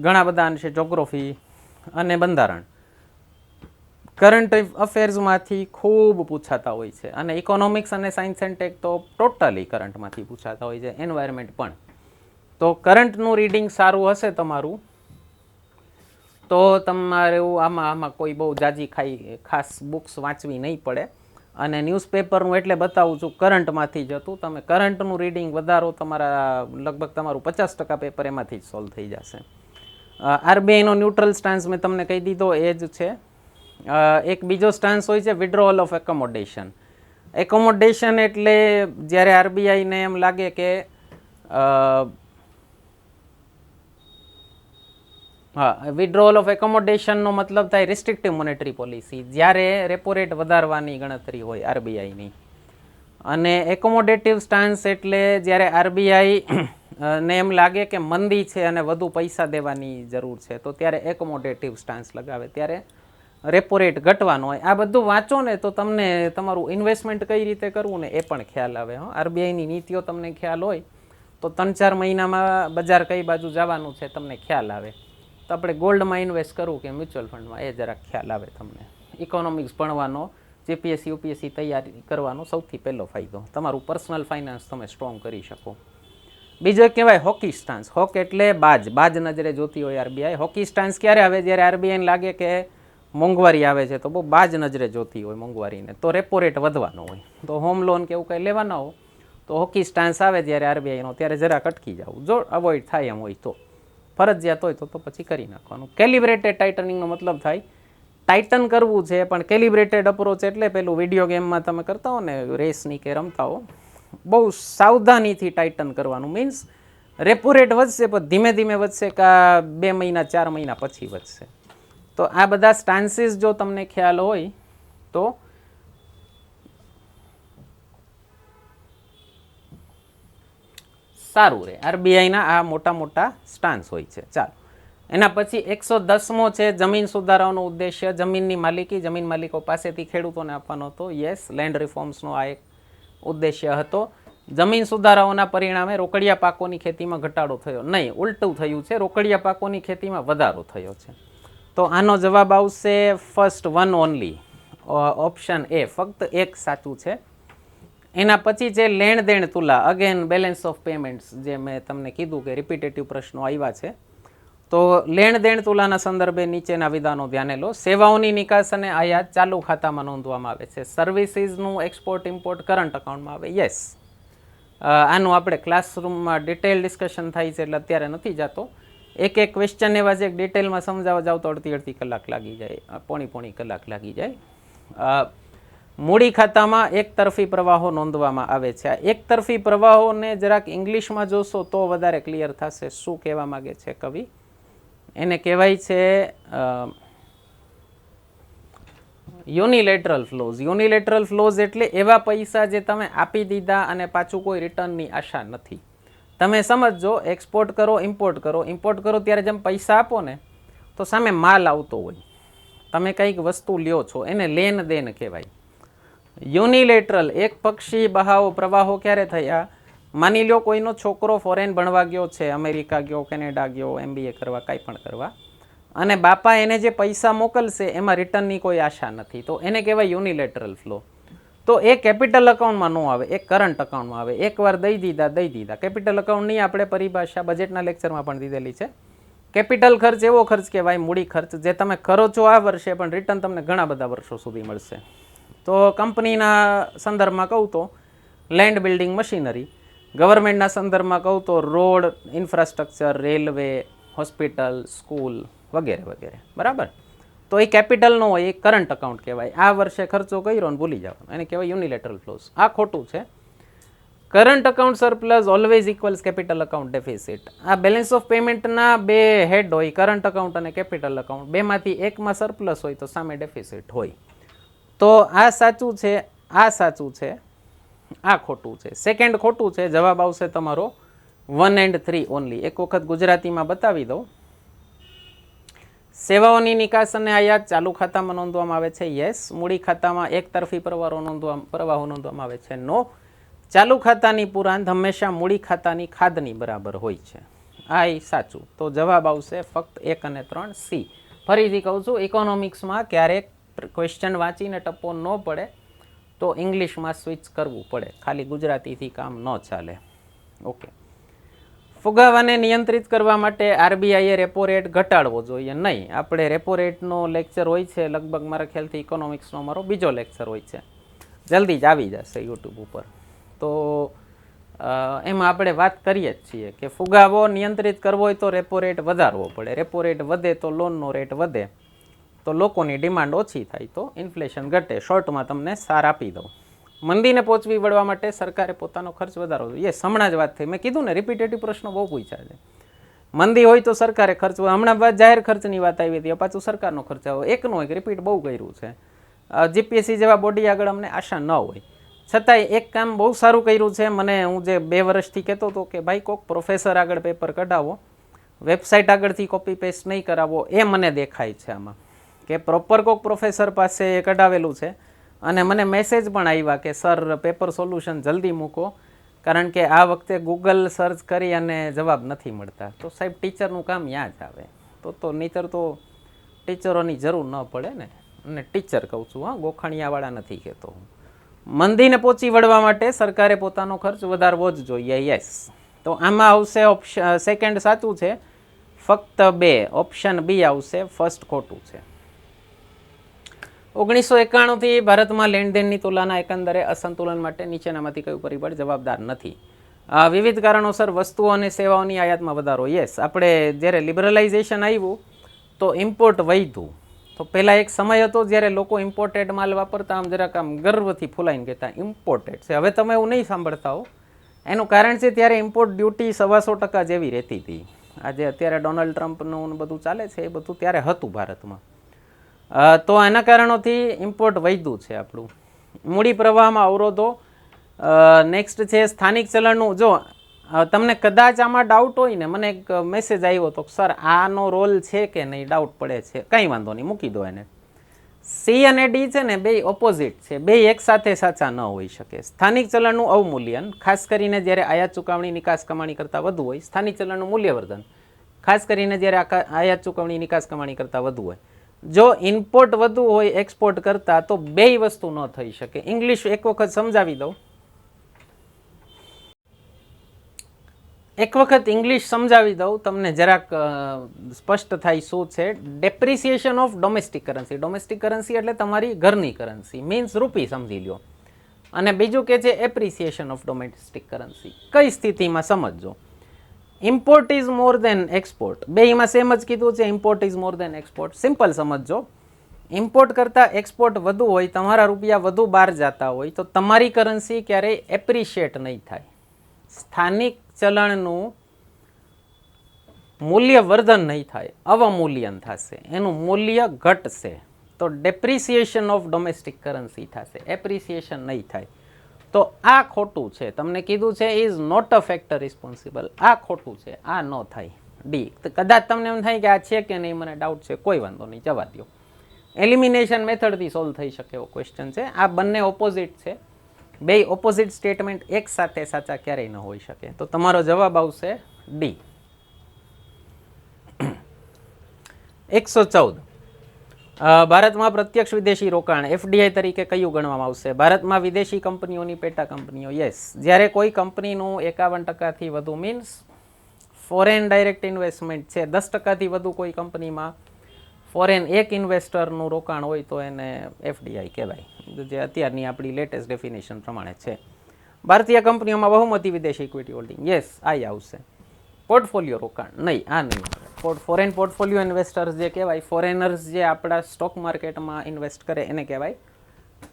ઘણા બધા અંશે જોગ્રાફી અને બંધારણ, કરંટ અફેર્સમાંથી ખૂબ પૂછાતા હોય છે. અને ઇકોનોમિક્સ અને સાયન્સ એન્ડ ટેક તો ટોટલી કરંટમાંથી પૂછાતા હોય છે, એન્વાયરમેન્ટ પણ. તો કરંટનું રીડિંગ સારું હશે તમારું તો તમારે આમાં કોઈ બહુ જાજી ખાસ બુક્સ વાંચવી નહીં પડે. અને ન્યૂઝપેપરનું એટલે બતાવું છું કરંટમાંથી જ હતું. તમે કરંટનું રીડિંગ વધારો, તમારા લગભગ તમારું 50% પેપર એમાંથી જ સોલ્વ થઈ જશે. આરબીઆઈનો ન્યુટ્રલ સ્ટાન્સ મેં તમને કહી દીધો એ જ છે. એક બીજો સ્ટાન્સ હોય છે વિડ્રોવલ ઓફ એકોમોડેશન. એકોમોડેશન એટલે જ્યારે આરબીઆઈને એમ લાગે કે વિડ્રોવલ ઓફ એકોમોડેશનનો મતલબ થાય રિસ્ટ્રિક્ટિવ મોનેટરી પોલિસી, જ્યારે રેપો રેટ વધારવાની ગણતરી હોય આરબીઆઈની. અને એકોમોડેટિવ સ્ટાન્સ એટલે જ્યારે આરબીઆઈ ને એમ લાગે કે મંદી છે અને વધુ પૈસા દેવાની જરૂર છે, તો ત્યારે એકોમોડેટિવ સ્ટાન્સ લગાવે, ત્યારે રેપો રેટ ઘટવાનો હોય. આ બધું વાંચો ને તો તમને તમારું ઇન્વેસ્ટમેન્ટ કઈ રીતે કરવું ને એ પણ ખ્યાલ આવે. આરબીઆઈની નીતિઓ તમને ખ્યાલ હોય તો 3-4 મહિનામાં બજાર કઈ બાજુ જવાનું છે તમને ખ્યાલ આવે. તો આપણે ગોલ્ડમાં ઇન્વેસ્ટ કરવું કે મ્યુચ્યુઅલ ફંડમાં, એ જરાક ખ્યાલ આવે તમને. ઇકોનોમિક્સ ભણવાનો, જીપીએસસી યુપીએસસી તૈયારી કરવાનો સૌથી પહેલો ફાયદો, તમારું પર્સનલ ફાઇનાન્સ તમે સ્ટ્રોંગ કરી શકો. બીજો કહેવાય હોકી સ્ટાન્સ. હોક એટલે બાજ નજરે જોતી હોય આરબીઆઈ. હોકી સ્ટાન્સ ક્યારે આવે? જ્યારે આરબીઆઈને લાગે કે મોંઘવારી આવે છે, તો બહુ બાજ નજરે જોતી હોય મોંઘવારીને, તો રેપો રેટ વધવાનો હોય. તો હોમ લોન કે એવું કંઈ લેવાના હો તો હોકી સ્ટાન્સ આવે જ્યારે આરબીઆઈનો, ત્યારે જરાક અટકી જવું, જો અવોઇડ થાય એમ હોય તો. ફરજિયાત હોય તો પછી કરી નાખવાનું. કેલિબ્રેટેડ ટાઇટનિંગનો મતલબ થાય ટાઇટન કરવું છે પણ કેલિબ્રેટેડ અપ્રોચ એટલે પેલું વિડીયો ગેમમાં તમે કરતા હો ને, રેસની કે રમતા હો, બહુ સાવધાનીથી ટાઇટન કરવાનું. મીન્સ રેપો રેટ વધશે પણ ધીમે ધીમે વધશે, કા 2 મહિના 4 મહિના પછી વધશે. તો આ બધા સ્ટાન્સીસ જો તમને ખ્યાલ હોય તો સારું રહે. આરબીઆઈના આ મોટા સ્ટાન્સ હોય છે. ચાલો, એના પછી 110મો છે જમીન સુધારાનો ઉદ્દેશ્ય. જમીનની માલિકી જમીન માલિકો પાસેથી ખેડૂતોને આપવાનો હતો. યસ, લેન્ડ રિફોર્મ્સનો આ એક ઉદ્દેશ્ય હતો. જમીન સુધારાઓના પરિણામે રોકડિયા પાકોની ખેતીમાં ઘટાડો થયો નહીં, ઉલટું થયું છે, રોકડિયા પાકોની ખેતીમાં વધારો થયો છે. તો આનો જવાબ આવશે first one only, option A, ફક્ત એક સાચું છે. એના પછી છે લેણ દેણ તુલા. અગેન બેલેન્સ ઓફ પેમેન્ટ્સ, જે મેં તમને કીધું કે રિપીટેટિવ પ્રશ્નો આવ્યા છે. તો લેણ દેણ તુલાના સંદર્ભે નીચેના વિધાનો ધ્યાને લો. સેવાઓની નિકાસ અને આયાત ચાલુ ખાતામાં નોંધવામાં આવે છે. સર્વિસીસનું એક્સપોર્ટ ઇમ્પોર્ટ કરંટ અકાઉન્ટમાં આવે. યસ, આનું આપણે ક્લાસરૂમમાં ડિટેલ ડિસ્કશન થાય છે એટલે અત્યારે નથી જતો. એક ક્વેશ્ચન એવા છે ડિટેલમાં સમજાવવા જાવ તો અડધી કલાક લાગી જાય, પોણી કલાક લાગી જાય. મૂડી ખાતામાં એકતરફી પ્રવાહો નોંધવામાં આવે છે. આ એકતરફી પ્રવાહોને જરાક ઇંગ્લિશમાં જોશો તો વધારે ક્લિયર થશે શું કહેવા માગે છે કવિ. એને કહેવાય છે યુનિલેટરલ ફ્લોઝ. યુનિલેટરલ ફ્લોઝ એટલે એવા પૈસા જે તમે આપી દીધા અને પાછું કોઈ રિટર્નની આશા નથી. તમે સમજો, એક્સપોર્ટ કરો, ઇમ્પોર્ટ કરો ત્યારે જેમ પૈસા આપો ને તો સામે માલ આવતો હોય, તમે કંઈક વસ્તુ લ્યો છો, એને લેન દેન કહેવાય. યુનિલેટરલ એક પક્ષી પ્રવાહો ક્યારે થયા? માની લો કોઈનો છોકરો ફોરેન ભણવા ગયો છે, અમેરિકા ગયો, કેનેડા ગયો, MBA કરવા, કાંઈ પણ કરવા, અને બાપા એને જે પૈસા મોકલશે એમાં રિટર્નની કોઈ આશા નથી, તો એને કહેવાય યુનિલેટરલ ફ્લો. તો એ કેપિટલ અકાઉન્ટમાં ન આવે, એ કરંટ અકાઉન્ટમાં આવે. એકવાર દઈ દીધા. કેપિટલ અકાઉન્ટની આપણે પરિભાષા બજેટના લેક્ચરમાં પણ દીધેલી છે. કેપિટલ ખર્ચ એવો ખર્ચ કહેવાય, મૂડી ખર્ચ, જે તમે કરો છો આ વર્ષે પણ રિટર્ન તમને ઘણા બધા વર્ષો સુધી મળશે. તો કંપનીના સંદર્ભમાં કહું તો લેન્ડ બિલ્ડિંગ મશીનરી, ગવર્મેન્ટના સંદર્ભમાં કહું તો road, infrastructure, railway, hospital, school વગેરે વગેરે. બરાબર? તો એ કેપિટલ નો હોય, એ કરંટ અકાઉન્ટ કહેવાય. આ વર્ષે ખર્ચો કર્યો ને ભૂલી જવાનો, એને કહેવાય યુનિલેટરલ ફ્લોઝ. આ ખોટું છે. Current account surplus always equals capital account deficit. આ બેલેન્સ ઓફ પેમેન્ટના બે હેડ હોય, કરંટ અકાઉન્ટ અને કેપિટલ અકાઉન્ટ. બેમાંથી એકમાં સરપ્લસ હોય તો સામે ડેફિસિટ હોય. તો આ સાચું છે, આ સાચું છે, આ ખોટું છે. સેકન્ડ ખોટું છે. જવાબ આવશે તમારો 1 and 3 ઓનલી. એક વખત ગુજરાતીમાં બતાવી દઉં. સેવાઓની નિકાસ અને આયાત ચાલુ ખાતામાં નોંધવામાં આવે છે, યસ. મૂડી ખાતામાં એક તરફી પ્રવાહો નોંધવામાં આવે છે, નો. ચાલુ ખાતાની પુરાંત હંમેશા મૂડી ખાતાની ખાધની બરાબર હોય છે, આ એ સાચું. તો જવાબ આવશે ફક્ત 1 અને 3 સી. ફરીથી કહું છું, ઇકોનોમિક્સમાં ક્યારેક ક્વેશ્ચન વાંચીને ટપ્પો ન પડે તો ઇંગ્લિશમાં સ્વિચ કરવું પડે, ખાલી ગુજરાતીથી કામ ન ચાલે. ઓકે. ફુગાવાને નિયંત્રિત કરવા માટે આરબીઆઈએ રેપો રેટ ઘટાડવો જોઈએ નહીં. આપણે રેપો રેટનો લેક્ચર હોય છે, લગભગ મારા ખ્યાલથી ઇકોનોમિક્સનો મારો બીજો લેક્ચર હોય છે, જલ્દી જ આવી જશે યુટ્યુબ ઉપર. તો એમાં આપણે વાત કરીએ જ છીએ કે ફુગાવો નિયંત્રિત કરવો હોય તો રેપો રેટ વધારવો પડે. રેપો રેટ વધે તો લોનનો રેટ વધે, તો લોકોની ડિમાન્ડ ઓછી થાય તો ઇન્ફ્લેશન ઘટે. શોર્ટમાં તમને સાર આપી દઉં. મંદીને પહોંચવી વળવા માટે સરકારે પોતાનો ખર્ચ વધારવો જોઈએ. યસ, હમણાં જ વાત થઈ, મેં કીધું ને, રિપીટેટિવ પ્રશ્નો બહુ પૂછ્યા છે. મંદી હોય તો સરકારે ખર્ચ, હમણાં બાદ જાહેર ખર્ચની વાત આવી હતી, પાછું સરકારનો ખર્ચ આવ્યો. એકનો એક રિપીટ બહુ કર્યું છે. જીપીએસસી જેવા બોડી આગળ અમને આશા ન હોય, છતાંય એક કામ બહુ સારું કર્યું છે. હું જે 2 વર્ષથી કહેતો હતો કે ભાઈ કોઈક પ્રોફેસર આગળ પેપર કઢાવો, વેબસાઇટ આગળથી કોપી પેસ્ટ નહીં કરાવો, એ મને દેખાય છે આમાં કે પ્રોપર કોઈક પ્રોફેસર પાસે કઢાવેલું છે. અને મને મેસેજ પણ આવ્યા કે સર પેપર સોલ્યુશન જલ્દી મૂકો, કારણ કે આ વખતે ગૂગલ સર્ચ કરી અને જવાબ નથી મળતા. તો સાહેબ ટીચરનું કામ યાં જ આવે, તો નહીંતર તો ટીચરોની જરૂર ન પડે ને. અને ટીચર કહું છું, હા, ગોખાણિયાવાળા નથી કહેતો હું. મંદીને પહોંચી વળવા માટે સરકારે પોતાનો ખર્ચ વધારવો જ જોઈએ, યસ. તો આમાં આવશે ઓપ્શન સેકન્ડ સાચું છે, ફક્ત 2. ઓપ્શન બી આવશે, ફર્સ્ટ ખોટું છે. 1991થી ભારતમાં લેણદેણની તુલના એકંદરે અસંતુલન માટે નીચેનામાંથી કયું પરિબળ જવાબદાર નથી? વિવિધ કારણોસર વસ્તુઓ અને સેવાઓની આયાતમાં વધારો, યસ. આપણે જ્યારે લિબરલાઇઝેશન આવ્યું તો ઇમ્પોર્ટ વધ્યું. તો પહેલાં એક સમય હતો જ્યારે લોકો ઇમ્પોર્ટેડ માલ વાપરતા, આમ જરાક આમ ગર્વથી ફૂલાઈને કહેતા ઇમ્પોર્ટેડ છે. હવે તમે એવું નહીં સાંભળતા હો. એનું કારણ છે ત્યારે ઇમ્પોર્ટ ડ્યુટી 125% જેવી રહેતી હતી. આજે અત્યારે ડોનાલ્ડ ટ્રમ્પનું બધું ચાલે છે, એ બધું ત્યારે હતું ભારતમાં. તો એના કારણોથી ઇમ્પોર્ટ વધ્યું છે આપણું. મૂડી પ્રવાહમાં અવરોધો. નેક્સ્ટ છે સ્થાનિક ચલણનું. જો તમને કદાચ આમાં ડાઉટ હોય ને, મને એક મેસેજ આવ્યો હતો, સર આનો રોલ છે કે નહીં, ડાઉટ પડે છે. કંઈ વાંધો નહીં, મૂકી દો એને. સી અને ડી છે ને, બે ઓપોઝિટ છે, બે એક સાથે સાચા ન હોઈ શકે. સ્થાનિક ચલણનું અવમૂલ્યન, ખાસ કરીને જ્યારે આયાત ચૂકવણી નિકાસ કમાણી કરતાં વધુ હોય. સ્થાનિક ચલણનું મૂલ્યવર્ધન, ખાસ કરીને જ્યારે આયાત ચૂકવણી નિકાસ કમાણી કરતાં વધુ હોય. જો ઇમ્પોર્ટ વધુ હોય એક્સપોર્ટ કરતાં, તો બે વસ્તુ ન થઈ શકે. ઇંગ્લિશ એક વખત સમજાવી દઉં, ઇંગ્લિશ સમજાવી દઉં તમને, જરાક સ્પષ્ટ થાય શું છે. Depreciation of domestic currency. Domestic currency એટલે તમારી ઘરની કરન્સી, મીન્સ રૂપી સમજી લો. અને બીજું કે છે એપ્રિસિએશન ઓફ ડોમેસ્ટિક કરન્સી. કઈ સ્થિતિમાં સમજજો. Import is more than export. બેમાં સેમ જ કીધું છે, import is more than export. Simple સમજજો. ઇમ્પોર્ટ કરતાં એક્સપોર્ટ વધુ હોય, તમારા રૂપિયા વધુ બહાર જતા હોય, તો તમારી કરન્સી ક્યારેય એપ્રિશિએટ નહીં થાય. સ્થાનિક ચલણનું મૂલ્યવર્ધન નહીં થાય, અવમૂલ્યન થશે, એનું મૂલ્ય ઘટશે. તો ડેપ્રિસિએશન ઓફ ડોમેસ્ટિક કરન્સી થશે, એપ્રિસિએશન નહીં થાય. તો આ ખોટું છે. તમને કીધું છે is not a factor responsible. આ ખોટું છે, આ ન થાય. ડી. કદાચ તમને એમ થાય કે આ છે કે નહીં, મને ડાઉટ છે, કોઈ વાંધો નહીં, જવા દો. એલિમિનેશન મેથડથી સોલ્વ થઈ શકે એવો ક્વેશ્ચન છે. આ બંને ઓપોઝિટ છે. બે ઓપોઝિટ સ્ટેટમેન્ટ એક સાથે સાચા ક્યારેય ન હોઈ શકે. તો તમારો જવાબ આવશે ડી. 114. ભારતમાં પ્રત્યક્ષ વિદેશી રોકાણ એફડીઆઈ તરીકે કયું ગણવામાં આવશે? ભારતમાં વિદેશી કંપનીઓની પેટા કંપનીઓ, યસ. જ્યારે કોઈ કંપનીનું 51%થી વધુ, મીન્સ ફોરેન ડાયરેક્ટ ઇન્વેસ્ટમેન્ટ છે, 10%થી વધુ કોઈ કંપનીમાં ફોરેન એક ઇન્વેસ્ટરનું રોકાણ હોય તો એને એફડીઆઈ કહેવાય, જે અત્યારની આપણી લેટેસ્ટ ડેફિનેશન પ્રમાણે છે. ભારતીય કંપનીઓમાં બહુમતી વિદેશી ઇક્વિટી હોલ્ડિંગ, યસ, આ આવશે. પોર્ટફોલિયો રોકાણ નહીં, આ નહીં. ફોરેન પોર્ટફોલિયો ઇન્વેસ્ટર્સ જે કહેવાય, ફોરેનર્સ જે આપણા સ્ટોક માર્કેટમાં ઇન્વેસ્ટ કરે એને કહેવાય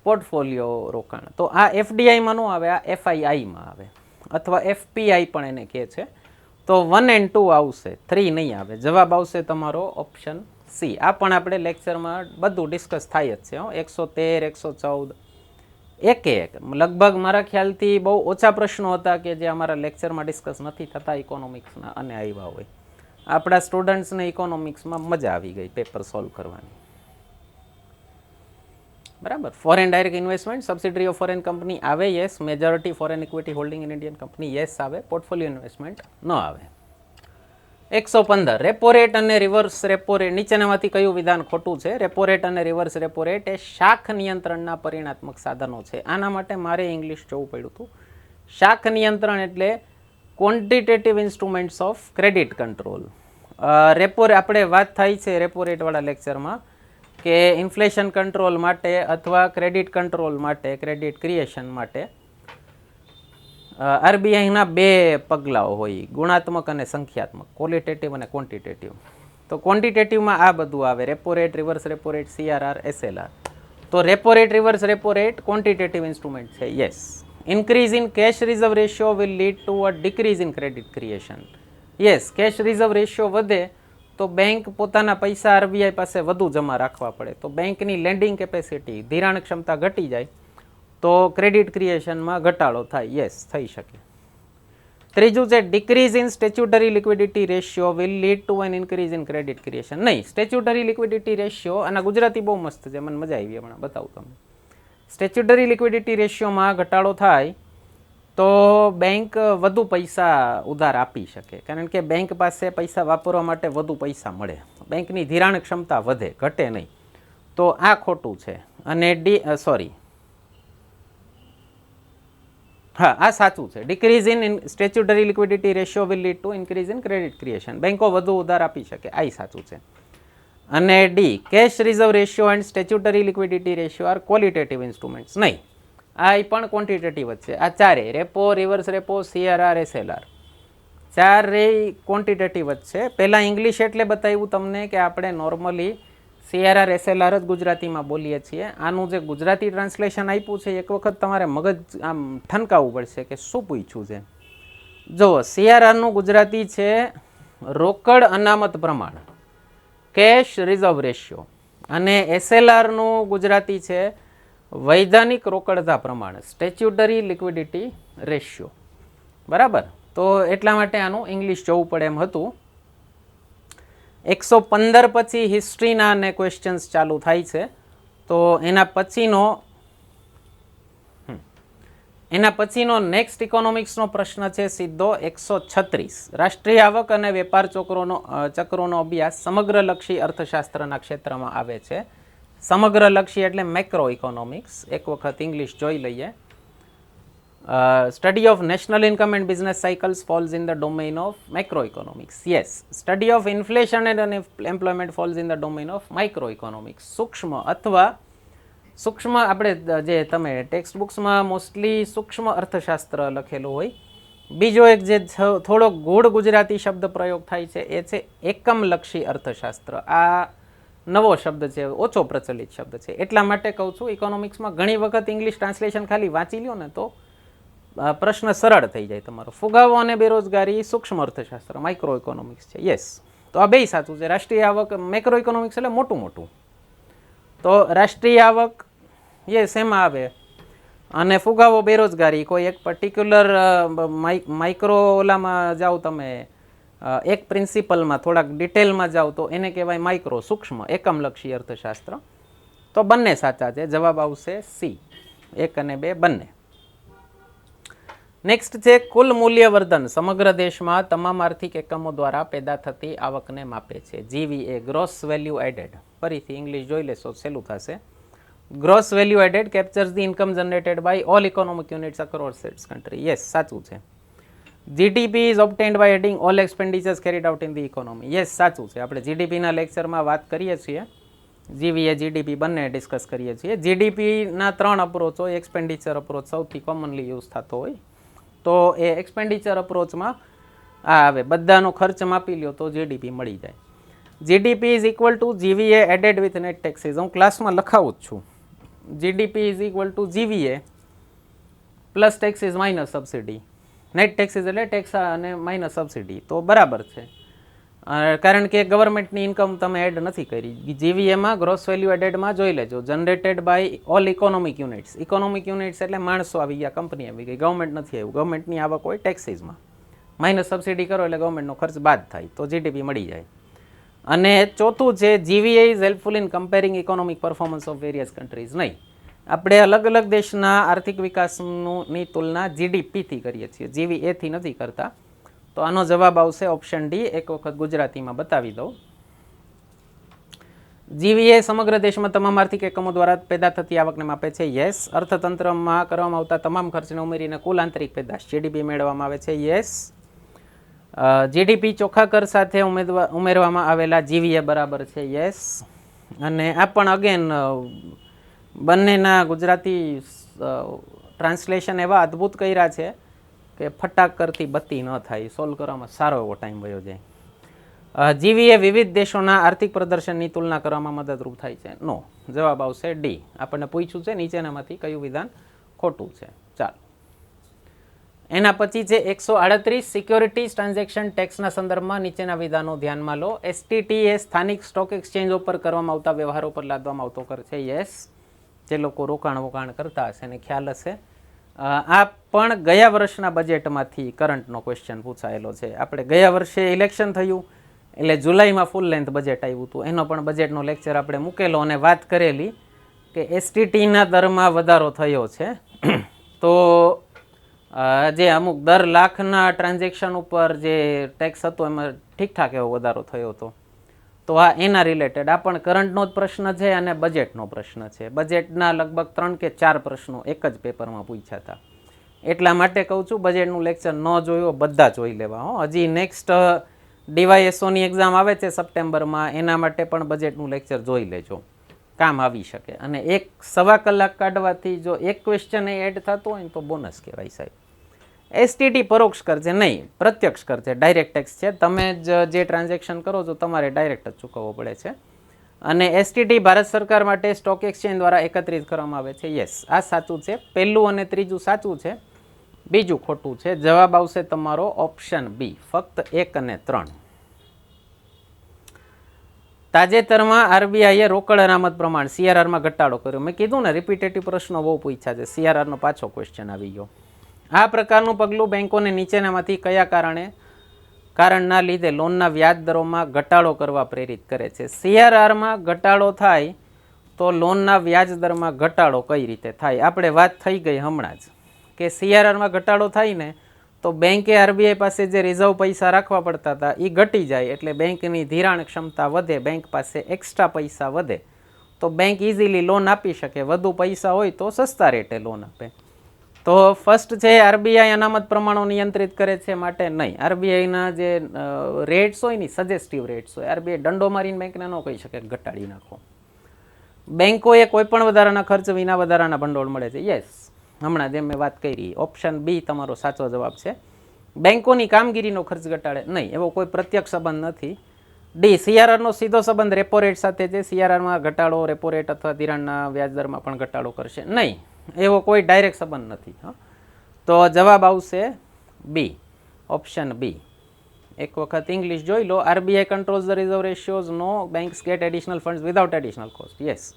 પોર્ટફોલિયો રોકાણ. તો આ એફડીઆઈમાં ન આવે, આ એફઆઈઆઈમાં આવે, અથવા એફપીઆઈ પણ એને કહે છે. તો 1 and 2 આવશે, 3 નહીં આવે. જવાબ આવશે તમારો ઓપ્શન સી. આ પણ આપણે લેક્ચરમાં બધું ડિસ્કસ થાય જ છે. 113, 114, એકે એક લગભગ મારા ખ્યાલથી બહુ ઓછા પ્રશ્નો હતા કે જે અમારા લેક્ચરમાં ડિસ્કસ નથી થતા ઇકોનોમિક્સના અને આવ્યા હોય. આપણા સ્ટુડન્ટ્સને ઇકોનોમિક્સમાં મજા આવી ગઈ પેપર સોલ્વ કરવાની. બરાબર. Foreign direct investment subsidiary of foreign company આવે, yes. Majority foreign equity holding in Indian company, yes આવે. પોર્ટફોલિયો ઇન્વેસ્ટમેન્ટ ન આવે. 115 રેપો રેટ અને રિવર્સ રેપો રેટ નીચેનામાંથી કયું વિધાન ખોટું છે? રેપો રેટ અને રિવર્સ રેપો રેટ એ શાખ નિયંત્રણના પરિણાત્મક સાધનો છે. આના માટે મારે ઇંગ્લિશ જોવું પડ્યું હતું. શાખ નિયંત્રણ એટલે quantitative instruments of credit control. Repo આપણે વાત થઈ છે રેપો રેટવાળા લેક્ચરમાં કે ઇન્ફ્લેશન કંટ્રોલ માટે અથવા ક્રેડિટ કંટ્રોલ માટે, ક્રેડિટ ક્રિએશન માટે આરબીઆઈના બે પગલાઓ હોય, ગુણાત્મક અને સંખ્યાત્મક, ક્વોલિટેટિવ અને ક્વોન્ટિટેટિવ. તો ક્વોન્ટિટેટિવમાં આ બધું આવે, repo rate, reverse repo rate, CRR, SLR. તો repo rate, reverse repo rate quantitative instrument છે, yes. Increase in cash reserve ratio will lead to a decrease in credit creation, yes. Cash reserve ratio વધે તો બેંક પોતાના પૈસા આરબીઆઈ પાસે વધુ જમા રાખવા પડે, તો બેંકની લેન્ડિંગ કેપેસિટી, ધિરાણ ક્ષમતા ઘટી જાય તો ક્રેડિટ ક્રિએશનમાં ઘટાડો થાય, યસ, થઈ શકે. ત્રીજું છે decrease in statutory liquidity ratio will lead to an increase in credit creation. નહીં, સ્ટેચ્યુટરી લિક્વિડિટી રેશિયો, આના ગુજરાતી બહુ મસ્ત છે, મને મજા આવી હમણાં બતાવું તમને. સ્ટેચ્યુટરી લિક્વિડિટી રેશિયોમાં ઘટાડો થાય તો બેંક વધુ પૈસા ઉધાર આપી શકે, કારણ કે બેંક પાસે પૈસા વાપરવા માટે વધુ પૈસા મળે, બેંકની ધિરાણ ક્ષમતા વધે, ઘટે નહીં. તો આ ખોટું છે. અને હા, આ સાચું છે. Decrease in statutory liquidity ratio will lead to increase in credit creation. બેંકો વધુ ઉધાર આપી શકે, આ સાચું છે. અને the, cash reserve ratio and statutory liquidity ratio are qualitative instruments. નહીં, આ પણ ક્વોન્ટિટેટિવ જ છે. આ ચારે, repo, reverse repo, CRR, SLR, ચારે ક્વોન્ટિટેટિવ જ છે. પહેલાં ઇંગ્લિશ એટલે બતાવ્યું તમને કે આપણે નોર્મલી સીઆરઆર, એસએલઆર જ ગુજરાતીમાં બોલીએ છીએ. આનું જે ગુજરાતી ટ્રાન્સલેશન આપ્યું છે એક વખત તમારે મગજ આમ ઠનકાવવું પડશે કે શું પૂછ્યું છે. જુઓ, સીઆરઆરનું ગુજરાતી છે રોકડ અનામત પ્રમાણ, કેશ રિઝર્વ રેશિયો, અને એસએલઆરનું ગુજરાતી છે વૈધાનિક રોકડતા પ્રમાણ, સ્ટેચ્યુટરી લિક્વિડિટી રેશિયો. બરાબર. તો એટલા માટે આનું ઇંગ્લિશ જોવું પડે એમ હતું. 115 પછી હિસ્ટ્રીના અને ક્વેશ્ચન્સ ચાલુ થાય છે. તો એના પછીનો નેક્સ્ટ ઇકોનોમિક્સનો પ્રશ્ન છે સીધો 136. રાષ્ટ્રીય આવક અને વેપાર ચક્રોનો અભ્યાસ સમગ્રલક્ષી અર્થશાસ્ત્રના ક્ષેત્રમાં આવે છે. સમગ્રલક્ષી એટલે મેક્રો ઇકોનોમિક્સ. એક વખત ઇંગ્લિશ જોઈ લઈએ. Study of national income and business cycles falls in the domain of macroeconomics. Yes. Study of inflation and unemployment falls in the domain of microeconomics. સૂક્ષ્મ અથવા સૂક્ષ્મ, આપણે જે તમે ટેક્સ્ટ બુક્સમાં મોસ્ટલી સૂક્ષ્મ અર્થશાસ્ત્ર લખેલું હોય. બીજો એક જે થોડો ગૂઢ ગુજરાતી શબ્દ પ્રયોગ થાય છે એ છે એકમલક્ષી અર્થશાસ્ત્ર. આ નવો શબ્દ છે, ઓછો પ્રચલિત શબ્દ છે, એટલા માટે કહું છું ઇકોનોમિક્સમાં ઘણી વખત ઇંગ્લિશ ટ્રાન્સલેશન ખાલી વાંચી લો ને તો પ્રશ્ન સરળ થઈ જાય તમારો. ફુગાવો અને બેરોજગારી સૂક્ષ્મ અર્થશાસ્ત્ર, માઇક્રો ઇકોનોમિક્સ છે, યસ. તો આ બે સાચું છે. રાષ્ટ્રીય આવક મેક્રો ઇકોનોમિક્સ એટલે મોટું મોટું, તો રાષ્ટ્રીય આવક યસ એમાં આવે, અને ફુગાવો બેરોજગારી કોઈ એક પર્ટિક્યુલર માઇક્રો ઓલામાં જાઓ તમે, એક પ્રિન્સિપલમાં થોડાક ડિટેલમાં જાઓ તો એને કહેવાય માઇક્રો, સૂક્ષ્મ, એકમલક્ષી અર્થશાસ્ત્ર. તો બંને સાચા છે. જવાબ આવશે સી, 1 અને 2 બંને. નેક્સ્ટ છે કુલ મૂલ્યવર્ધન સમગ્ર દેશમાં તમામ આર્થિક એકમો દ્વારા પેદા થતી આવકને માપે છે. GVA, gross value added. ફરીથી ઇંગ્લિશ જોઈ લેશો, સહેલું થશે. Gross value added captures the income generated by all economic units across its country. Yes, સાચું છે. GDP is obtained by adding all expenditures carried out in the economy. Yes, સાચું છે. આપણે જીડીપીના લેક્ચરમાં વાત કરીએ છીએ, જીવીએ જીડીપી બંને ડિસ્કસ કરીએ છીએ. જીડીપીના 3 અપ્રોચો, એક્સપેન્ડિચર અપ્રોચ સૌથી કોમનલી યુઝ થતો હોય. તો એ એક્સપેન્ડિચર અપ્રોચમાં આ આવે, બધાનો ખર્ચ માપી લ્યો તો જીડીપી મળી જાય. જીડીપી ઇઝ ઇક્વલ ટુ જીવીએ એડેડ વિથ નેટ ટેક્સીસ. હું ક્લાસમાં લખાવું જ છું. જીડીપી ઇઝ ઇક્વલ ટુ જીવીએ plus taxes minus subsidy. Net taxes એટલે ટેક્સ અને માઇનસ સબસિડી, તો બરાબર છે. કારણ કે ગવર્મેન્ટની ઇન્કમ તમે એડ નથી કરી. જીવીએમાં ગ્રોસ વેલ્યુ એડેડમાં જોઈ લેજો, generated by all economic units. Economic units એટલે માણસો આવી ગયા, કંપની આવી ગઈ, ગવર્મેન્ટ નથી આવ્યું. ગવર્મેન્ટની આવક હોય ટેક્સીસમાં, માઇનસ સબસિડી કરો એટલે ગવર્મેન્ટનો ખર્ચ બાદ થાય, તો જીડીપી મળી જાય. અને ચોથું છે જીવીએ is helpful in comparing economic performance of various countries. નહીં, આપણે અલગ અલગ દેશના આર્થિક વિકાસની તુલના જીડીપીથી કરીએ છીએ, જીવીએથી નથી કરતા. તો આનો જવાબ આવશે ઓપ્શન ડી. એક વખત ગુજરાતીમાં બતાવી દઉં. જીવીએ સમગ્ર દેશમાં તમામ આર્થિક એકમો દ્વારા પેદા થતી આવકને માપે છે. યસ. અર્થતંત્રમાં કરવામાં આવતા તમામ ખર્ચને ઉમેરીને કુલ આંતરિક પેદાશ જીડીપી મેળવવામાં આવે છે. યસ. જીડીપી ચોખ્ખા કર સાથે ઉમેરવામાં આવેલા જીવીએ બરાબર છે. યસ. અને આ પણ અગેન બંનેના ગુજરાતી ટ્રાન્સલેશન એવા અદ્ભુત કર્યા છે કે ફટાક કરતી બત્તી ન થાય, સોલ્વ કરવામાં સારો એવો ટાઈમ વયો જાય. જીવીએ વિવિધ દેશોના આર્થિક પ્રદર્શનની તુલના કરવામાં મદદરૂપ થાય છે. નો. જવાબ આવશે ડી. આપણને પૂછ્યું છે નીચેનામાંથી કયું વિધાન ખોટું છે. ચાલો, એના પછી છે 138 સિક્યોરિટીઝ ટ્રાન્ઝેક્શન ટેક્સના સંદર્ભમાં નીચેના વિધાનો ધ્યાનમાં લો. એસટીટી એ સ્થાનિક સ્ટોક એક્સચેન્જ ઉપર કરવામાં આવતા વ્યવહારો પર લાદવામાં આવતો કર છે. યસ. જે લોકો રોકાણ કરતા હશે એને ખ્યાલ હશે. આ પણ ગયા વર્ષના બજેટમાંથી કરંટનો ક્વેશ્ચન પૂછાયેલો છે. આપણે ગયા વર્ષે ઇલેક્શન થયું એટલે જુલાઈમાં ફૂલ લેન્થ બજેટ આવ્યું હતું, એનો પણ બજેટનો લેક્ચર આપણે મૂકેલો અને વાત કરેલી કે એસટીટીના દરમાં વધારો થયો છે. તો જે અમુક દર લાખના ટ્રાન્ઝેક્શન ઉપર જે ટેક્સ હતો એમાં ઠીકઠાક એવો વધારો થયો હતો. તો આ એના રિલેટેડ આ પણ કરંટનો જ પ્રશ્ન છે અને બજેટનો પ્રશ્ન છે. બજેટના લગભગ 3 કે 4 પ્રશ્નો એક જ પેપરમાં પૂછ્યા હતા. એટલા માટે કહું છું બજેટનું લેક્ચર ન જોયો બધા જોઈ લેવા. હજી નેક્સ્ટ ડીવાયએસઓની એક્ઝામ આવે છે સપ્ટેમ્બરમાં, એના માટે પણ બજેટનું લેક્ચર જોઈ લેજો, કામ આવી શકે. અને 1-1.25 કલાક કાઢવાથી જો એક ક્વેશ્ચન એડ થતો હોય ને તો બોનસ કહેવાય સાહેબ. એસટીટી પરોક્ષ કર છે નહીં, પ્રત્યક્ષ કર છે, ડાયરેક્ટ ટેક્સ છે. તમે જે ટ્રાન્ઝેક્શન કરો છો તમારે ડાયરેક્ટ જ ચૂકવવો પડે છે. અને એસટીટી ભારત સરકાર માટે સ્ટોક એક્સચેન્જ દ્વારા એકત્રિત કરવામાં આવે છે. યસ, આ સાચું છે. પહેલું અને ત્રીજું સાચું છે, બીજું ખોટું છે. જવાબ આવશે તમારો ઓપ્શન બી, ફક્ત 1 અને 3. તાજેતરમાં આરબીઆઈએ રોકડ અનામત પ્રમાણ સીઆરઆરમાં ઘટાડો કર્યો. મેં કીધું ને રિપીટેટિવ પ્રશ્નો બહુ પૂછ્યા છે. સીઆરઆરનો પાછો ક્વેશ્ચન આવી ગયો. આ પ્રકારનું પગલું બેંકોને નીચેનામાંથી કયા કારણના લીધે લોનના વ્યાજ દરોમાં ઘટાડો કરવા પ્રેરિત કરે છે? સીઆરઆરમાં ઘટાડો થાય તો લોનના વ્યાજ દરમાં ઘટાડો કઈ રીતે થાય? આપણે વાત થઈ ગઈ હમણાં જ કે સીઆરઆરમાં ઘટાડો થાય ને તો બેંકે આરબીઆઈ પાસે જે રિઝર્વ પૈસા રાખવા પડતા હતા એ ઘટી જાય, એટલે બેંકની ધિરાણ ક્ષમતા વધે, બેંક પાસે એક્સ્ટ્રા પૈસા વધે તો બેંક ઇઝીલી લોન આપી શકે. વધુ પૈસા હોય તો સસ્તા રેટે લોન આપે. તો ફર્સ્ટ છે આરબીઆઈ અનામત પ્રમાણો નિયંત્રિત કરે છે માટે નહીં. આરબીઆઈના જે રેટ્સ હોય ને સજેસ્ટિવ રેટ્સ હોય, આરબીઆઈ દંડો મારીને બેંકને ન કહી શકે ઘટાડી નાખો. બેંકોએ કોઈ પણ વધારાના ખર્ચ વિના વધારાના ભંડોળ મળે છે. યસ, હમણાં જેમ મેં વાત કરી, ઓપ્શન બી તમારો સાચો જવાબ છે. બેંકોની કામગીરીનો ખર્ચ ઘટાડે નહીં, એવો કોઈ પ્રત્યક્ષ સંબંધ નથી. ડી, સીઆરઆરનો સીધો સંબંધ રેપો રેટ સાથે છે. સીઆરઆરમાં ઘટાડો રેપો રેટ અથવા ધિરાણના વ્યાજદરમાં પણ ઘટાડો કરશે નહીં, એવો કોઈ ડાયરેક્ટ સંબંધ નથી. તો જવાબ આવશે બી, ઓપ્શન બી. એક વખત ઇંગ્લિશ જોઈ લો. RBI controls the reserve ratios. No. Banks get additional funds without additional cost. Yes.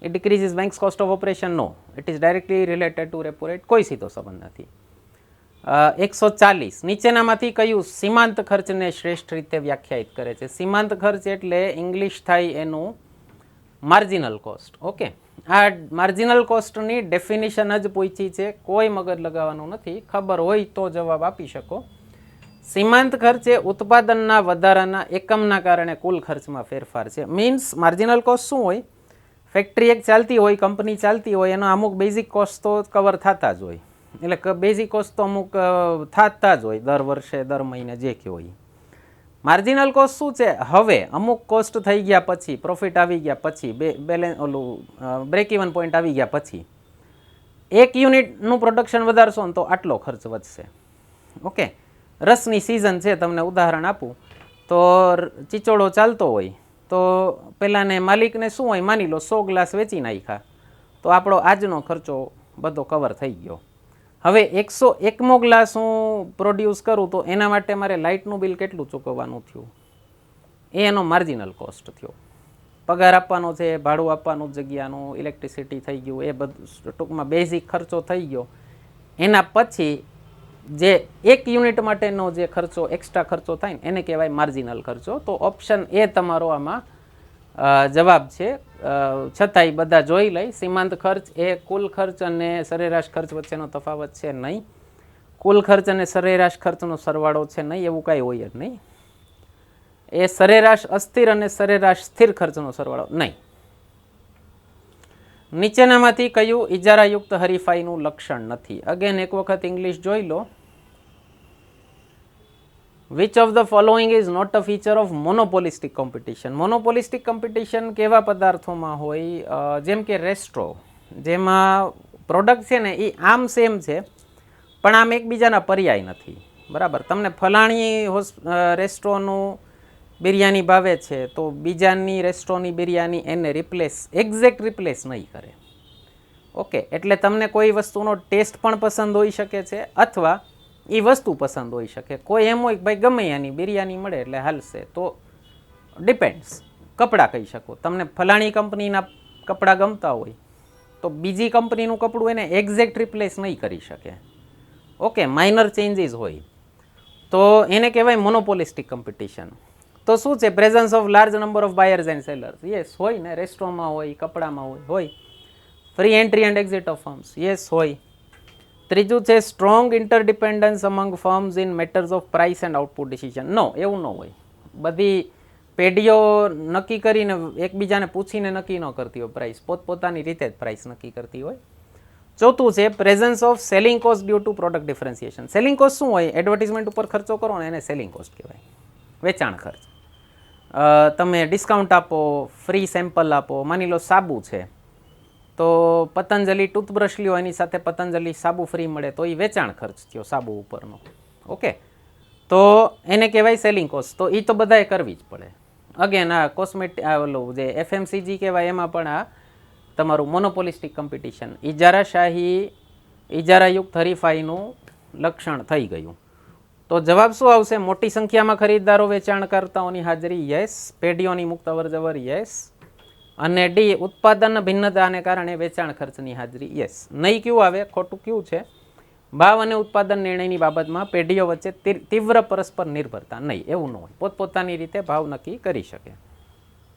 It decreases banks cost of operation. No. It is directly related to repo rate. કોઈ સીધો સંબંધ નથી. 140 નીચેનામાંથી કયું સીમાંત ખર્ચને શ્રેષ્ઠ રીતે વ્યાખ્યાયિત કરે છે? સીમાંત ખર્ચ એટલે ઇંગ્લિશ થાય એનું માર્જિનલ કોસ્ટ. ઓકે, આ માર્જિનલ કોસ્ટની ડેફિનિશન જ પૂછી છે, કોઈ મગજ લગાવવાનું નથી. ખબર હોય તો જવાબ આપી શકો. સીમાંત ખર્ચ એ ઉત્પાદનના વધારાના એકમના કારણે કુલ ખર્ચમાં ફેરફાર છે. મીન્સ માર્જિનલ કોસ્ટ શું હોય? ફેક્ટરી એક ચાલતી હોય, કંપની ચાલતી હોય, એનો અમુક બેઝિક કોસ્ટ તો કવર થતા જ હોય. એટલે બેઝિક કોસ્ટ તો અમુક થતા જ હોય દર વર્ષે, દર મહિને જે કે હોય. માર્જિનલ કોસ્ટ શું છે? હવે અમુક કોસ્ટ થઈ ગયા પછી, પ્રોફિટ આવી ગયા પછી, બ્રેક ઇવન પોઈન્ટ આવી ગયા પછી 1 યુનિટનું પ્રોડક્શન વધારશો ને તો આટલો ખર્ચ વધશે. ઓકે, રસની સિઝન છે, તમને ઉદાહરણ આપું તો ચીચોડો ચાલતો હોય તો પેલાને માલિકને શું હોય, માની લો 100 ગ્લાસ વેચી નાખ્યા તો આપણો આજનો ખર્ચો બધો કવર થઈ ગયો. હવે 101મો ગ્લાસ હું પ્રોડ્યુસ કરું તો એના માટે મારે લાઇટનું બિલ કેટલું ચૂકવવાનું થયું? એ એનો માર્જિનલ કોસ્ટ થયો. પગાર આપવાનો છે, ભાડું આપવાનું જગ્યાનું, ઇલેક્ટ્રિસિટી થઈ ગયું, એ બધું ટૂંકમાં બેઝિક ખર્ચો થઈ ગયો. એના પછી જે એક યુનિટ માટેનો જે ખર્ચો એક્સ્ટ્રા ખર્ચો થાય ને એને કહેવાય માર્જિનલ ખર્ચો. તો ઓપ્શન એ તમારો આમાં જવાબ છે. છતાંય બધા જોઈ લઈ, સીમાંત ખર્ચ એ કુલ ખર્ચ અને સરેરાશ ખર્ચ વચ્ચેનો તફાવત છે નહીં. કુલ ખર્ચ અને સરેરાશ ખર્ચનો સરવાળો છે નહીં, એવું કાંઈ હોય જ નહીં. એ સરેરાશ અસ્થિર અને સરેરાશ સ્થિર ખર્ચનો સરવાળો નહીં. નીચેનામાંથી કયું ઇજારાયુક્ત હરીફાઈનું લક્ષણ નથી? અગેન એક વખત ઇંગ્લિશ જોઈ લો. Which of the following is not a feature of monopolistic competition? Monopolistic competition કેવા પદાર્થોમાં હોય? જેમ કે રેસ્ટ્રો, જેમાં પ્રોડક્ટ છે ને એ આમ સેમ છે પણ આમ એકબીજાના પર્યાય નથી. બરાબર, તમને ફલાણી રેસ્ટોરન્ટનું બિરયાની ભાવે છે તો બીજાની રેસ્ટોરન્ટની બિરયાની એને એક્ઝેક્ટ રિપ્લેસ નહીં કરે. ઓકે, એટલે તમને કોઈ વસ્તુનો ટેસ્ટ પણ પસંદ હોઈ શકે છે અથવા એ વસ્તુ પસંદ હોઈ શકે. કોઈ એમ હોય કે ભાઈ ગમે એની બિરયાની મળે એટલે હાલશે, તો ડિપેન્ડ્સ. કપડાં કહી શકો, તમને ફલાણી કંપનીના કપડાં ગમતા હોય તો બીજી કંપનીનું કપડું એને એક્ઝેક્ટ રિપ્લેસ નહીં કરી શકે. ઓકે, માઇનર ચેન્જીસ હોય તો એને કહેવાય મોનોપોલિસ્ટિક કોમ્પિટિશન. તો શું છે? Presence of large number of buyers and sellers. Yes, હોય ને, રેસ્ટોરન્ટમાં હોય, કપડામાં હોય. Free entry and exit of firms. Yes, હોય. ત્રીજું છે strong interdependence among firms in matters of price and output decision. No, એવું ન હોય. બધી પેઢીઓ નક્કી કરીને એકબીજાને પૂછીને નક્કી ન કરતી હોય પ્રાઇસ, પોતપોતાની રીતે જ પ્રાઇસ નક્કી કરતી હોય. ચોથું છે presence of selling cost due to product differentiation. Selling cost શું હોય? એડવર્ટિઝમેન્ટ ઉપર ખર્ચો કરો ને એને સેલિંગ કોસ્ટ કહેવાય, વેચાણ ખર્ચ. તમે ડિસ્કાઉન્ટ આપો, ફ્રી સેમ્પલ આપો. માની લો સાબુ છે તો પતંજલિ ટૂથબ્રશ લ્યો, એની સાથે પતંજલિ સાબુ ફ્રી મળે તો એ વેચાણ ખર્ચ થયો સાબુ ઉપરનો. ઓકે, તો એને કહેવાય સેલિંગ કોસ્ટ. તો એ તો બધાએ કરવી જ પડે. અગેન આ ઓલું જે FMCG કહેવાય એમાં પણ આ તમારું મોનોપોલિસ્ટિક કોમ્પિટિશન, ઇજારાયુક્ત હરીફાઈનું લક્ષણ થઈ ગયું. તો જવાબ શું આવશે? મોટી સંખ્યામાં ખરીદદારો, વેચાણકર્તાઓની હાજરી, યસ. પેઢીઓની મુક્ત અવરજવર, યસ. અને ડી, ઉત્પાદન ભિન્નતાને કારણે વેચાણ ખર્ચની હાજરી, યસ. નહીં ક્યું આવે? ખોટું ક્યું છે? ભાવ અને ઉત્પાદન નિર્ણયની બાબતમાં પેઢીઓ વચ્ચે તીવ્ર પરસ્પર નિર્ભરતા. નહીં, એવું ન હોય. પોતપોતાની રીતે ભાવ નક્કી કરી શકે.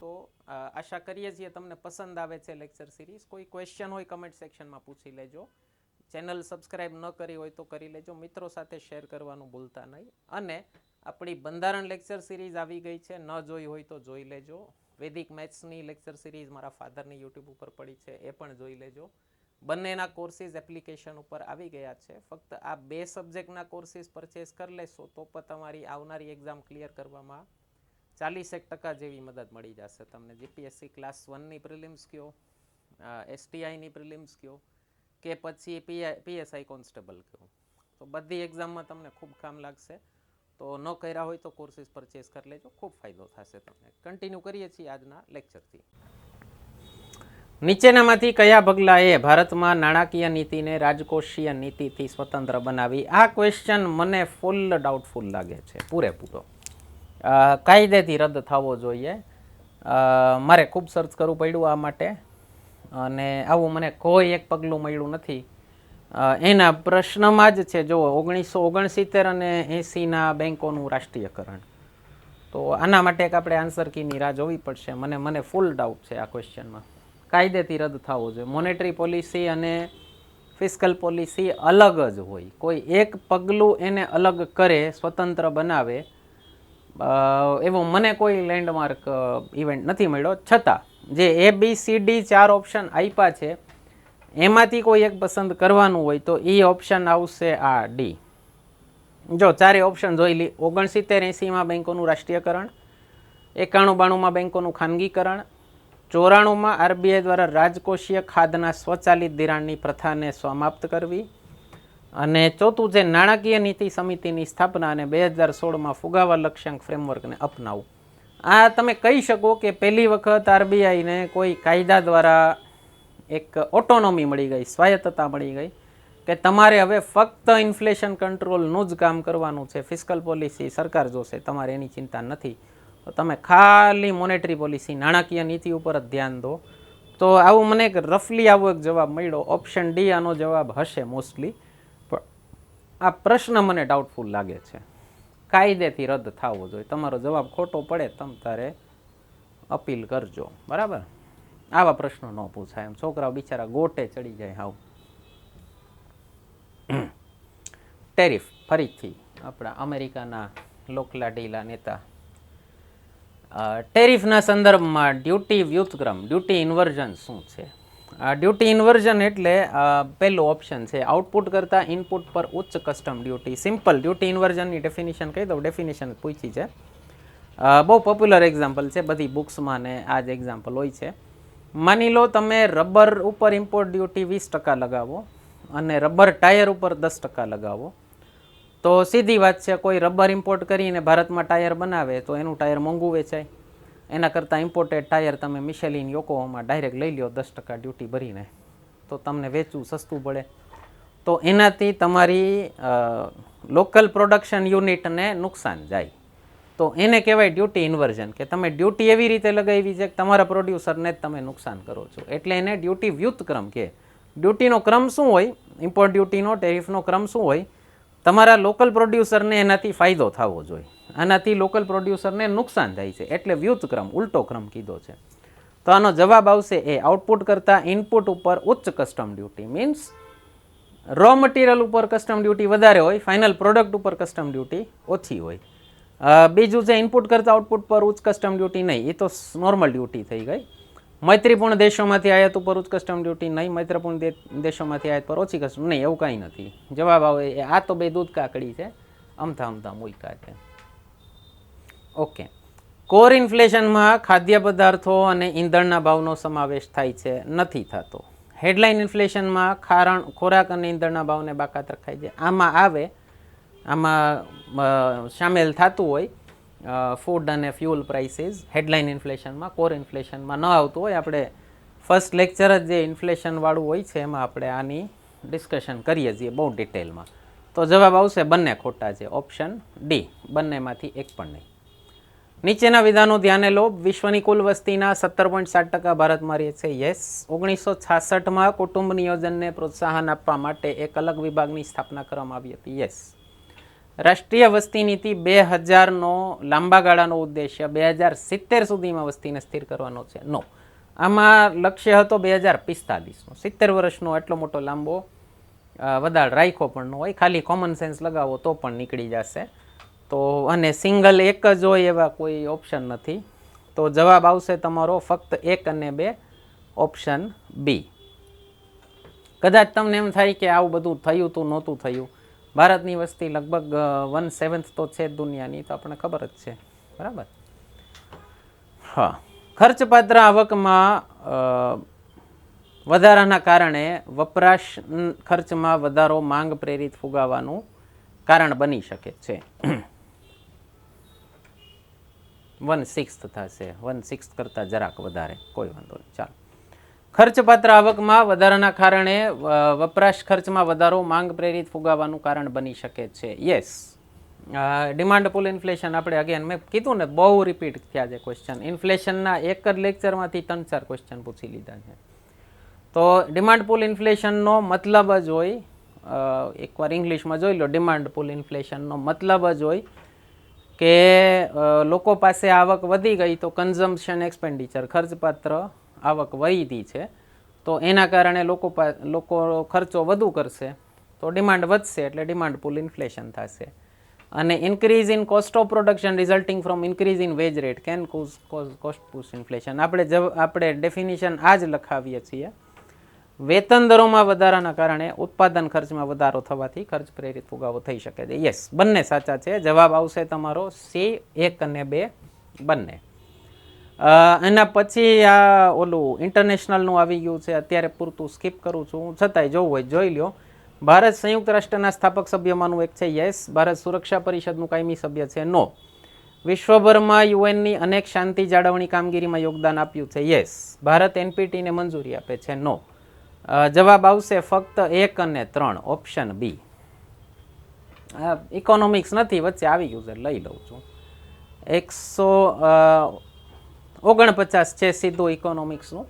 તો આશા કરીએ છીએ તમને પસંદ આવે છે લેક્ચર સિરીઝ. કોઈ ક્વેશ્ચન હોય કમેન્ટ સેક્શનમાં પૂછી લેજો. ચેનલ સબસ્ક્રાઇબ ન કરી હોય તો કરી લેજો. મિત્રો સાથે શેર કરવાનું ભૂલતા નહીં. અને આપણી બંધારણ લેક્ચર સિરીઝ આવી ગઈ છે, ન જોઈ હોય તો જોઈ લેજો. વૈદિક મેથ્સની લેક્ચર સિરીઝ મારા ફાધરની યુટ્યુબ ઉપર પડી છે, એ પણ જોઈ લેજો. બંનેના કોર્સીસ એપ્લિકેશન ઉપર આવી ગયા છે. ફક્ત આ 2 સબ્જેક્ટના કોર્સીસ પરચેસ કરી લેશો તો પણ તમારી આવનારી એક્ઝામ ક્લિયર કરવામાં 40% જેવી મદદ મળી જશે તમને. જીપીએસસી ક્લાસ 1ની પ્રિલિમ્સ કયો, STIની પ્રિલિમ્સ કયો કે પછી PSI કોન્સ્ટેબલ કયો, તો બધી એક્ઝામમાં તમને ખૂબ કામ લાગશે. તો ન કર્યા હોય તો કોર્સીસ પરચેસ કરી લેજો, ખૂબ ફાયદો થશે તમને. કન્ટિન્યુ કરીએ છીએ આજના લેક્ચરથી. નીચેનામાંથી કયા પગલાએ ભારતમાં નાણાકીય નીતિને રાજકોષીય નીતિથી સ્વતંત્ર બનાવી? આ ક્વેશ્ચન મને ફૂલ ડાઉટફુલ લાગે છે, પૂરેપૂરો. કાયદેથી રદ થવો જોઈએ. મારે ખૂબ સર્ચ કરવું પડ્યું આ માટે અને આવું મને કોઈ એક પગલું મળ્યું નથી. એના પ્રશ્નમાં જ છે, જો 1969 અને 80ના બેન્કોનું રાષ્ટ્રીયકરણ. તો આના માટે એક આપણે આન્સર કીની રાહ જોવી પડશે. મને ફૂલ ડાઉટ છે આ ક્વેશ્ચનમાં. કાયદેથી રદ થવો જોઈએ. મોનેટરી પોલિસી અને ફિસ્કલ પોલિસી અલગ જ હોય. કોઈ એક પગલું એને અલગ કરે, સ્વતંત્ર બનાવે, એવો મને કોઈ લેન્ડમાર્ક ઇવેન્ટ નથી મળ્યો. છતાં જે ABCD 4 ઓપ્શન આપ્યા છે એમાંથી કોઈ એક પસંદ કરવાનું હોય તો એ ઓપ્શન આવશે આ ડી. જો 4 ઓપ્શન જોઈ લી. 69-80માં બેન્કોનું રાષ્ટ્રીયકરણ, 91-92માં બેન્કોનું ખાનગીકરણ, 94માં RBI દ્વારા રાજકોષીય ખાધના સ્વચાલિત ધિરાણની પ્રથાને સમાપ્ત કરવી, અને ચોથું છે નાણાકીય નીતિ સમિતિની સ્થાપના અને 2016માં ફુગાવા લક્ષ્યાંક ફ્રેમવર્કને અપનાવવું. આ તમે કહી શકો કે પહેલી વખત RBIને કોઈ કાયદા દ્વારા એક ઓટોનોમી મળી ગઈ, સ્વાયત્તતા મળી ગઈ કે તમારે હવે ફક્ત ઇન્ફ્લેશન કંટ્રોલનું જ કામ કરવાનું છે. ફિસ્કલ પોલિસી સરકાર જોશે, તમારે એની ચિંતા નથી. તો તમે ખાલી મોનેટરી પોલિસી નાણાકીય નીતિ ઉપર જ ધ્યાન દો તો આવું મને એક રફલી આવો એક જવાબ મળ્યો. ઓપ્શન ડી આનો જવાબ હશે મોસ્ટલી, પણ આ પ્રશ્ન મને ડાઉટફુલ લાગે છે. કાયદેથી રદ થવો જોઈએ. તમારો જવાબ ખોટો પડે તમ તારે અપીલ કરજો, બરાબર. આવા પ્રશ્નો ન પૂછાય, એમ છોકરાઓ બિચારા ગોટે ચડી જાય. હાવ ટેરિફ, ફરીથી આપણા અમેરિકાના લોકલાડીલા નેતા. ટેરિફના સંદર્ભમાં ડ્યુટી વ્યુત્ક્રમ, ડ્યુટી ઇન્વર્ઝન શું છે? ડ્યુટી ઇન્વર્ઝન એટલે પહેલું ઓપ્શન છે આઉટપુટ કરતાં ઇનપુટ પર ઉચ્ચ કસ્ટમ ડ્યુટી. સિમ્પલ ડ્યુટી ઇન્વર્ઝનની ડેફિનેશન કહી દઉં. ડેફિનેશન પૂછી છે, બહુ પોપ્યુલર એક્ઝામ્પલ છે બધી બુક્સમાં ને આ જ એક્ઝામ્પલ હોય છે. માની લો તમે રબર ઉપર ઇમ્પોર્ટ ડ્યુટી 20% લગાવો અને રબર ટાયર ઉપર 10% લગાવો, તો સીધી વાત છે કોઈ રબર ઇમ્પોર્ટ કરીને ભારતમાં ટાયર બનાવે તો એનું ટાયર મોંઘું વેચાય. એના કરતાં ઇમ્પોર્ટેડ ટાયર તમે મિશેલિન યોકોહામાં ડાયરેક્ટ લઈ લો 10% ડ્યુટી ભરીને, તો તમને વેચવું સસ્તું પડે. તો એનાથી તમારી લોકલ પ્રોડક્શન યુનિટને નુકસાન જાય. તો એને કહેવાય ડ્યુટી ઇન્વર્ઝન, કે તમે ડ્યુટી એવી રીતે લગાવી છે કે તમારા પ્રોડ્યુસરને જ તમે નુકસાન કરો છો. એટલે એને ડ્યુટી વ્યુત્ક્રમ કહે. ડ્યુટીનો ક્રમ શું હોય? ઇમ્પોર્ટ ડ્યુટીનો ટેરિફનો ક્રમ શું હોય? તમારા લોકલ પ્રોડ્યુસરને એનાથી ફાયદો થવો જોઈએ, આનાથી લોકલ પ્રોડ્યુસરને નુકસાન થાય છે, એટલે વ્યુત્ક્રમ, ઉલટો ક્રમ કીધો છે. તો આનો જવાબ આવશે એ. આઉટપુટ કરતાં ઇનપુટ ઉપર ઉચ્ચ custom duty means raw material ઉપર કસ્ટમ ડ્યુટી વધારે હોય, ફાઇનલ પ્રોડક્ટ ઉપર કસ્ટમ ડ્યુટી ઓછી હોય. બીજું છે ઇનપુટ કરતાં આઉટપુટ પર ઉચ્ચ કસ્ટમ ડ્યુટી નહીં, એ તો નોર્મલ ડ્યુટી થઈ ગઈ. મૈત્રીપૂર્ણ દેશોમાંથી આયાત ઉપર ઉચ્ચ કસ્ટમ ડ્યુટી નહીં, મૈત્રીપૂર્ણ દેશોમાંથી આયાત પર ઓછી કસ્ટમ નહીં, એવું કાંઈ નથી. જવાબ આવે આ તો બે દૂધ કાકડી છે, અમથા અમથા મૂયકા છે. ઓકે. કોર ઇન્ફ્લેશનમાં ખાદ્ય પદાર્થો અને ઈંધણના ભાવનો સમાવેશ થાય છે? નથી થતો. હેડલાઇન ઇન્ફ્લેશનમાં ખોરાક અને ઈંધણના ભાવને બાકાત રખાય છે. આમાં આવે, આમાં સામેલ થતું હોય ફૂડ અને ફ્યુલ પ્રાઇસીસ હેડલાઇન ઇન્ફ્લેશનમાં. કોર ઇન્ફ્લેશનમાં ન આવતું હોય. આપણે ફર્સ્ટ લેક્ચર જ જે ઇન્ફ્લેશનવાળું હોય છે એમાં આપણે આની ડિસ્કશન કરીએ છીએ બહુ ડિટેલમાં. તો જવાબ આવશે બંને ખોટા છે. ઓપ્શન ડી, બંનેમાંથી એક પણ નહીં. નીચેના વિધાનો ધ્યાને લો. વિશ્વની કુલ વસ્તીના 17.7% ભારતમાં રહે છે. યસ. 1966માં કુટુંબ નિયોજનને પ્રોત્સાહન આપવા માટે એક અલગ વિભાગની સ્થાપના કરવામાં આવી હતી. યસ. રાષ્ટ્રીય વસ્તી નીતિ 2000નો લાંબા ગાળાનો ઉદ્દેશ્ય 2070 સુધીમાં વસ્તીને સ્થિર કરવાનો છે? નો. આમાં લક્ષ્ય હતો 2045નો. 70 વર્ષનો એટલો મોટો લાંબો વધારે રાખ્યો પણ ન હોય, ખાલી કોમન સેન્સ લગાવો તો પણ નીકળી જશે. તો અને સિંગલ એક જ હોય એવા કોઈ ઓપ્શન નથી. તો જવાબ આવશે તમારો ફક્ત 1 અને 2, ઓપ્શન બી. કદાચ તમને એમ થાય કે આવું બધું થયું હતું નહોતું થયું. ભારતની વસ્તી લગભગ 1/7 તો છે દુનિયાની, તો આપણને ખબર જ છે, બરાબર. હા. ખર્ચપાત્ર આવકમાં વધારાના કારણે વપરાશ ખર્ચમાં વધારો માંગ પ્રેરિત ફુગાવાનું કારણ બની શકે છે. 1/6 થશે, 1/6 કરતાં જરાક વધારે, કોઈ વાંધો નહીં, ચાલો. ખર્ચપાત્ર આવકમાં વધારાના કારણે વપરાશ ખર્ચમાં વધારો માંગ પ્રેરિત ફુગાવાનું કારણ બની શકે છે. યસ. ડિમાન્ડ પુલ ઇન્ફ્લેશન આપણે અગેન મેં કીધું ને, બહુ રિપીટ થયા છે ક્વેશ્ચન. ઇન્ફ્લેશનના એક જ લેક્ચરમાંથી 3-4 ક્વેશ્ચન પૂછી લીધા છે. તો ડિમાન્ડ પુલ ઇન્ફ્લેશનનો મતલબ જ હોય, એકવાર ઇંગ્લિશમાં જોઈ લો. ડિમાન્ડ પુલ ઇન્ફ્લેશનનો મતલબ જ હોય કે લોકો પાસે આવક વધી ગઈ તો કન્ઝમ્પશન એક્સપેન્ડિચર, ખર્ચપાત્ર આવક વધી છે, તો એના કારણે લોકો ખર્ચો વધુ કરશે, તો ડિમાન્ડ વધશે, એટલે ડિમાન્ડ પુલ ઇન્ફ્લેશન થશે. અને increase in cost of production resulting from increase in veg rate can cost push inflation. આપણે ડેફિનિશન આ જ લખાવીએ છીએ. વેતન દરોમાં વધારાના કારણે ઉત્પાદન ખર્ચમાં વધારો થવાથી ખર્ચ પ્રેરિત ફુગાવો થઈ શકે છે. યસ, બંને સાચા છે. જવાબ આવશે તમારો સી, 1 અને 2 બંને. એના પછી આ ઓલું ઇન્ટરનેશનલનું આવી ગયું છે, અત્યારે પૂરતું સ્કીપ કરું છું, છતાંય જોવું હોય જોઈ લો. ભારત સંયુક્ત રાષ્ટ્રના સ્થાપક સભ્યમાંનું એક છે. યસ. ભારત સુરક્ષા પરિષદનું કાયમી સભ્ય છે? નો. વિશ્વભરમાં યુએનની અનેક શાંતિ જાળવણી કામગીરીમાં યોગદાન આપ્યું છે? યસ. ભારત એનપીટીને મંજૂરી આપે છે? નો. જવાબ આવશે ફક્ત 1 અને 3, ઓપ્શન બી. ઇકોનોમિક્સ નથી, વચ્ચે આવી ગયું છે, લઈ લઉં છું. 149 છે સીધું ઇકોનોમિક્સનું.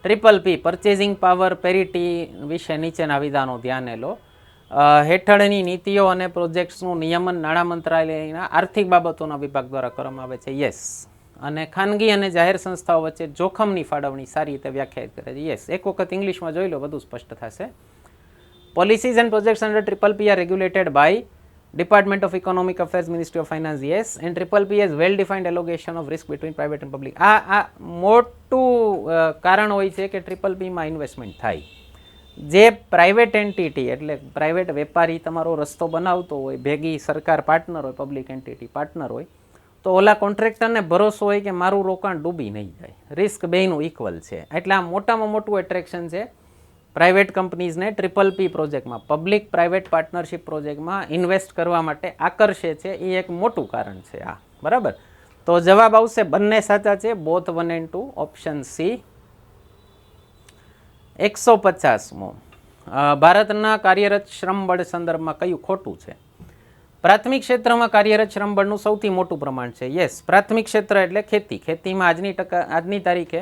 ટ્રિપલ પી પરચેઝિંગ પાવર પેરિટી વિશે નીચેના વિધાનો ધ્યાને લો. હેઠળની નીતિઓ અને પ્રોજેક્ટ્સનું નિયમન નાણાં મંત્રાલયના આર્થિક બાબતોના વિભાગ દ્વારા કરવામાં આવે છે. યસ. અને ખાનગી અને જાહેર સંસ્થાઓ વચ્ચે જોખમની ફાળવણી સારી રીતે વ્યાખ્યાયિત કરે છે. યસ. એક વખત ઇંગ્લિશમાં જોઈ લો, બધું સ્પષ્ટ થશે. Policies and projects under triple P are regulated by Department of Economic Affairs, Ministry of Finance, yes, and Triple P has well-defined allocation of risk between private and public. આ મોટું કારણ હોય છે કે ટ્રિપલ પીમાં ઇન્વેસ્ટમેન્ટ થાય. જે પ્રાઇવેટ એન્ટિટી એટલે પ્રાઇવેટ વેપારી તમારો રસ્તો બનાવતો હોય, ભેગી સરકાર પાર્ટનર હોય, પબ્લિક એન્ટિટી પાર્ટનર હોય, તો ઓલા કોન્ટ્રાક્ટરને ભરોસો હોય કે મારું રોકાણ ડૂબી નહીં જાય, રિસ્ક બેયનું ઇક્વલ છે. એટલે આ મોટામાં મોટું એટ્રેક્શન છે પ્રાઇવેટ કંપનીઝને ટ્રિપલ પી પ્રોજેક્ટમાં, પબ્લિક પ્રાઇવેટ પાર્ટનરશિપ પ્રોજેક્ટમાં ઇન્વેસ્ટ કરવા માટે આકર્ષે છે. એ એક મોટું કારણ છે આ. બરાબર. તો જવાબ આવશે બંને સાચા છે, બોથ 1 and 2, ઓપ્શન સી. 150મો, ભારતના કાર્યરત શ્રમબળ સંદર્ભમાં કયું ખોટું છે? પ્રાથમિક ક્ષેત્રમાં કાર્યરત શ્રમબળનું સૌથી મોટું પ્રમાણ છે. યસ. પ્રાથમિક ક્ષેત્ર એટલે ખેતી. ખેતીમાં આજની તારીખે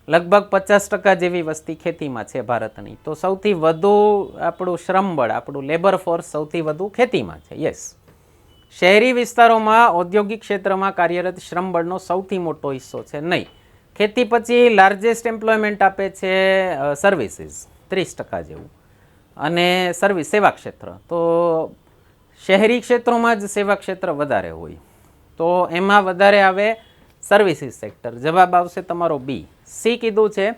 લગભગ 50% જેવી વસ્તી ખેતીમાં છે ભારતની. તો સૌથી વધુ આપણું શ્રમબળ, આપણું લેબર ફોર્સ સૌથી વધુ ખેતીમાં છે. યસ. શહેરી વિસ્તારોમાં ઔદ્યોગિક ક્ષેત્રમાં કાર્યરત શ્રમબળનો સૌથી મોટો હિસ્સો છે નહીં. ખેતી પછી લાર્જેસ્ટ એમ્પ્લોયમેન્ટ આપે છે સર્વિસીસ, 30% જેવું, અને સેવા ક્ષેત્ર. તો શહેરી ક્ષેત્રોમાં જ સેવા ક્ષેત્ર વધારે હોય, તો એમાં વધારે આવે સર્વિસીસ સેક્ટર. જવાબ આવશે તમારો બી. સી કીધું છે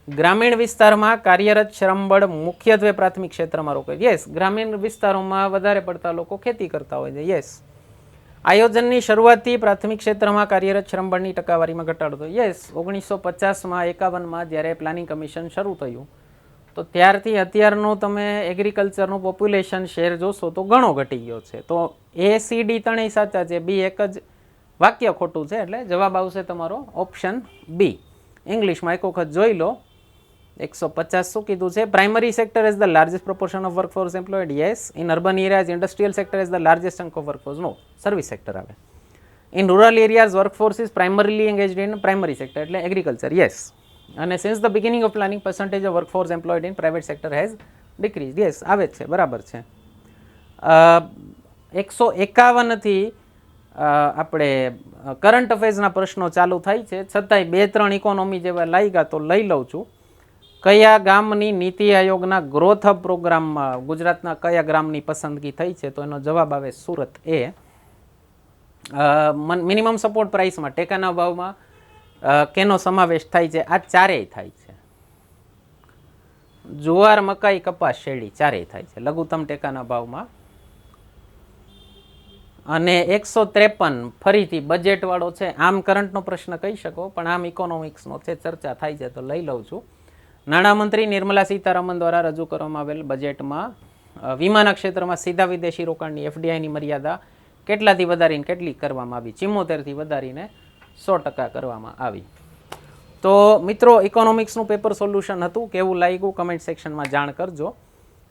ગ્રામીણ વિસ્તારમાં કાર્યરત શ્રમબળ મુખ્યત્વે પ્રાથમિક ક્ષેત્રમાં રોકાય. યસ. ગ્રામીણ વિસ્તારોમાં વધારે પડતા લોકો ખેતી કરતા હોય છે. યસ. આયોજનની શરૂઆતથી પ્રાથમિક ક્ષેત્રમાં કાર્યરત શ્રમબળની ટકાવારીમાં ઘટાડો થયો. યસ. 1950માં 51માં જ્યારે પ્લાનિંગ કમિશન શરૂ થયું તો ત્યારથી અત્યારનું તમે એગ્રીકલ્ચરનું પોપ્યુલેશન શેર જોશો તો ઘણો ઘટી ગયો છે. તો એ સી ડી ત્રણેય સાચા છે, બી એક જ વાક્ય ખોટું છે. એટલે જવાબ આવશે તમારો ઓપ્શન બી. ઇંગ્લિશમાં એક વખત જોઈ લો. 150 શું કીધું છે? Primary sector is the largest proportion of workforce employed. Yes. In urban areas industrial sector is the largest chunk of workforce. No, service sector આવે. In rural areas workforce is primarily engaged in primary sector એટલે એગ્રીકલ્ચર. યસ. અને since the beginning of planning percentage of workforce employed in private sector has decrease. Yes, આવે જ છે, બરાબર છે. 151થી આપણે કરંટ અફેર્સના પ્રશ્નો ચાલુ થાય છે, છતાંય 2-3 ઇકોનોમી જેવા લાગ્યા તો લઈ લઉં છું. કયા ગામની નીતિ આયોગના ગ્રોથ હબ પ્રોગ્રામમાં ગુજરાતના કયા ગ્રામની પસંદગી થઈ છે? તો એનો જવાબ આવે સુરત. એ મિનિમમ સપોર્ટ પ્રાઇસમાં ટેકાના ભાવમાં કેનો સમાવેશ થાય છે? આ ચારેય થાય છે. જુવાર, મકાઈ, કપાસ, શેરડી ચારેય થાય છે લઘુત્તમ ટેકાના ભાવમાં. અને 153 ફરીથી બજેટવાળો છે. આમ કરંટનો પ્રશ્ન કહી શકો, પણ આમ ઇકોનોમિક્સનો છે, ચર્ચા થાય છે તો લઈ લઉં છું. નાણામંત્રી નિર્મલા સીતારામન દ્વારા રજૂ કરવામાં આવેલ બજેટમાં વીમાના ક્ષેત્રમાં સીધા વિદેશી રોકાણની એફડીઆઈની મર્યાદા કેટલાથી વધારીને કેટલી કરવામાં આવી? 74થી વધારીને 100% કરવામાં આવી. તો મિત્રો, ઇકોનોમિક્સનું પેપર સોલ્યુશન હતું. કેવું લાગ્યું કમેન્ટ સેક્શનમાં જાણ કરજો.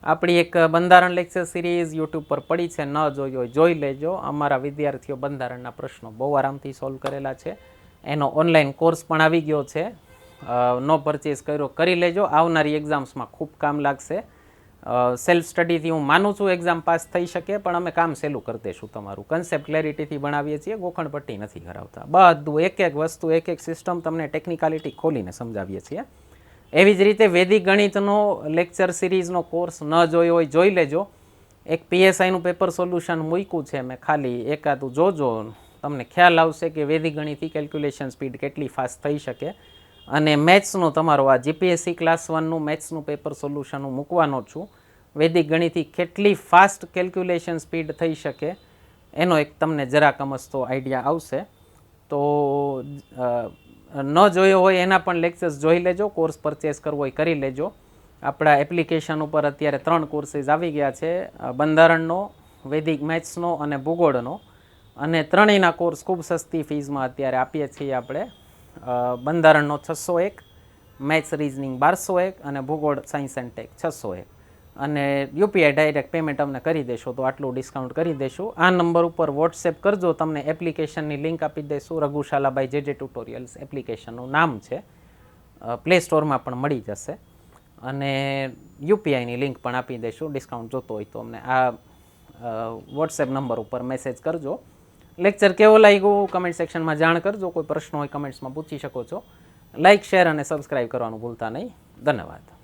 આપણી એક બંધારણ લેક્ચર સિરીઝ યુટ્યુબ પર પડી છે, ન જોઈ હોય જોઈ લેજો. અમારા વિદ્યાર્થીઓ બંધારણના પ્રશ્નો બહુ આરામથી સોલ્વ કરેલા છે. એનો ઓનલાઈન કોર્સ પણ આવી ગયો છે. નો પરચેઝ કર્યો કરી લેજો. આવનારી એક્ઝામ્સમાં ખૂબ કામ લાગશે. સેલ્ફ સ્ટડીથી હું માનું છું એક્ઝામ પાસ થઈ શકે, પણ અમે કામ સહેલું કરી દઈશું તમારું. કન્સેપ્ટ ક્લેરિટીથી ભણાવીએ છીએ, ગોખણપટ્ટી નથી કરાવતા. બધું એક એક વસ્તુ, એક એક સિસ્ટમ તમને ટેકનિકાલિટી ખોલીને સમજાવીએ છીએ. એવી જ રીતે વૈદિક ગણિતનો લેક્ચર સિરીઝનો કોર્સ ન જોયો હોય જોઈ લેજો. એક પીએસઆઈનું પેપર સોલ્યુશન મૂક્યું છે મેં, ખાલી એકાદું જોજો, તમને ખ્યાલ આવશે કે વૈદિક ગણિતથી કેલ્ક્યુલેશન સ્પીડ કેટલી ફાસ્ટ થઈ શકે. અને મેથ્સનું તમારું આ જીપીએસસી ક્લાસ 1નું મેથ્સનું પેપર સોલ્યુશન હું મૂકવાનો છું. વૈદિક ગણિતથી કેટલી ફાસ્ટ કેલ્ક્યુલેશન સ્પીડ થઈ શકે એનો એક તમને જરા કમસતો આઈડિયા આવશે. તો ન જોયો હોય એના પણ લેક્ચર્સ જોઈ લેજો. કોર્સ પરચેસ કરવો હોય કરી લેજો. આપણા એપ્લિકેશન ઉપર અત્યારે 3 કોર્સીસ આવી ગયા છે, બંધારણનો, વૈદિક મેથ્સનો અને ભૂગોળનો. અને ત્રણેયના કોર્સ ખૂબ સસ્તી ફીઝમાં અત્યારે આપીએ છીએ આપણે. બંધારણનો 601, મેથ્સ રિઝનિંગ 1201 અને ભૂગોળ સાયન્સ એન્ડ ટેક 601. અને યુપીઆઈ ડાયરેક્ટ પેમેન્ટ અમને કરી દેશો તો આટલું ડિસ્કાઉન્ટ કરી દેશું. આ નંબર ઉપર વોટ્સએપ કરજો, તમને એપ્લિકેશનની લિંક આપી દઈશું. રઘુશાલાબાઈ જેજે ટ્યુટોરિયલ્સ એપ્લિકેશનનું નામ છે, પ્લે સ્ટોરમાં પણ મળી જશે. અને યુપીઆઈની લિંક પણ આપી દઈશું. ડિસ્કાઉન્ટ જોતો હોય તો અમને આ વોટ્સએપ નંબર ઉપર મેસેજ કરજો. લેક્ચર કેવો લાગ્યો કમેન્ટ સેક્શનમાં જાણ કરજો. કોઈ પ્રશ્ન હોય કમેન્ટ્સમાં પૂછી શકો છો. લાઇક, શેર અને સબસ્ક્રાઈબ કરવાનું ભૂલતા નહીં. ધન્યવાદ.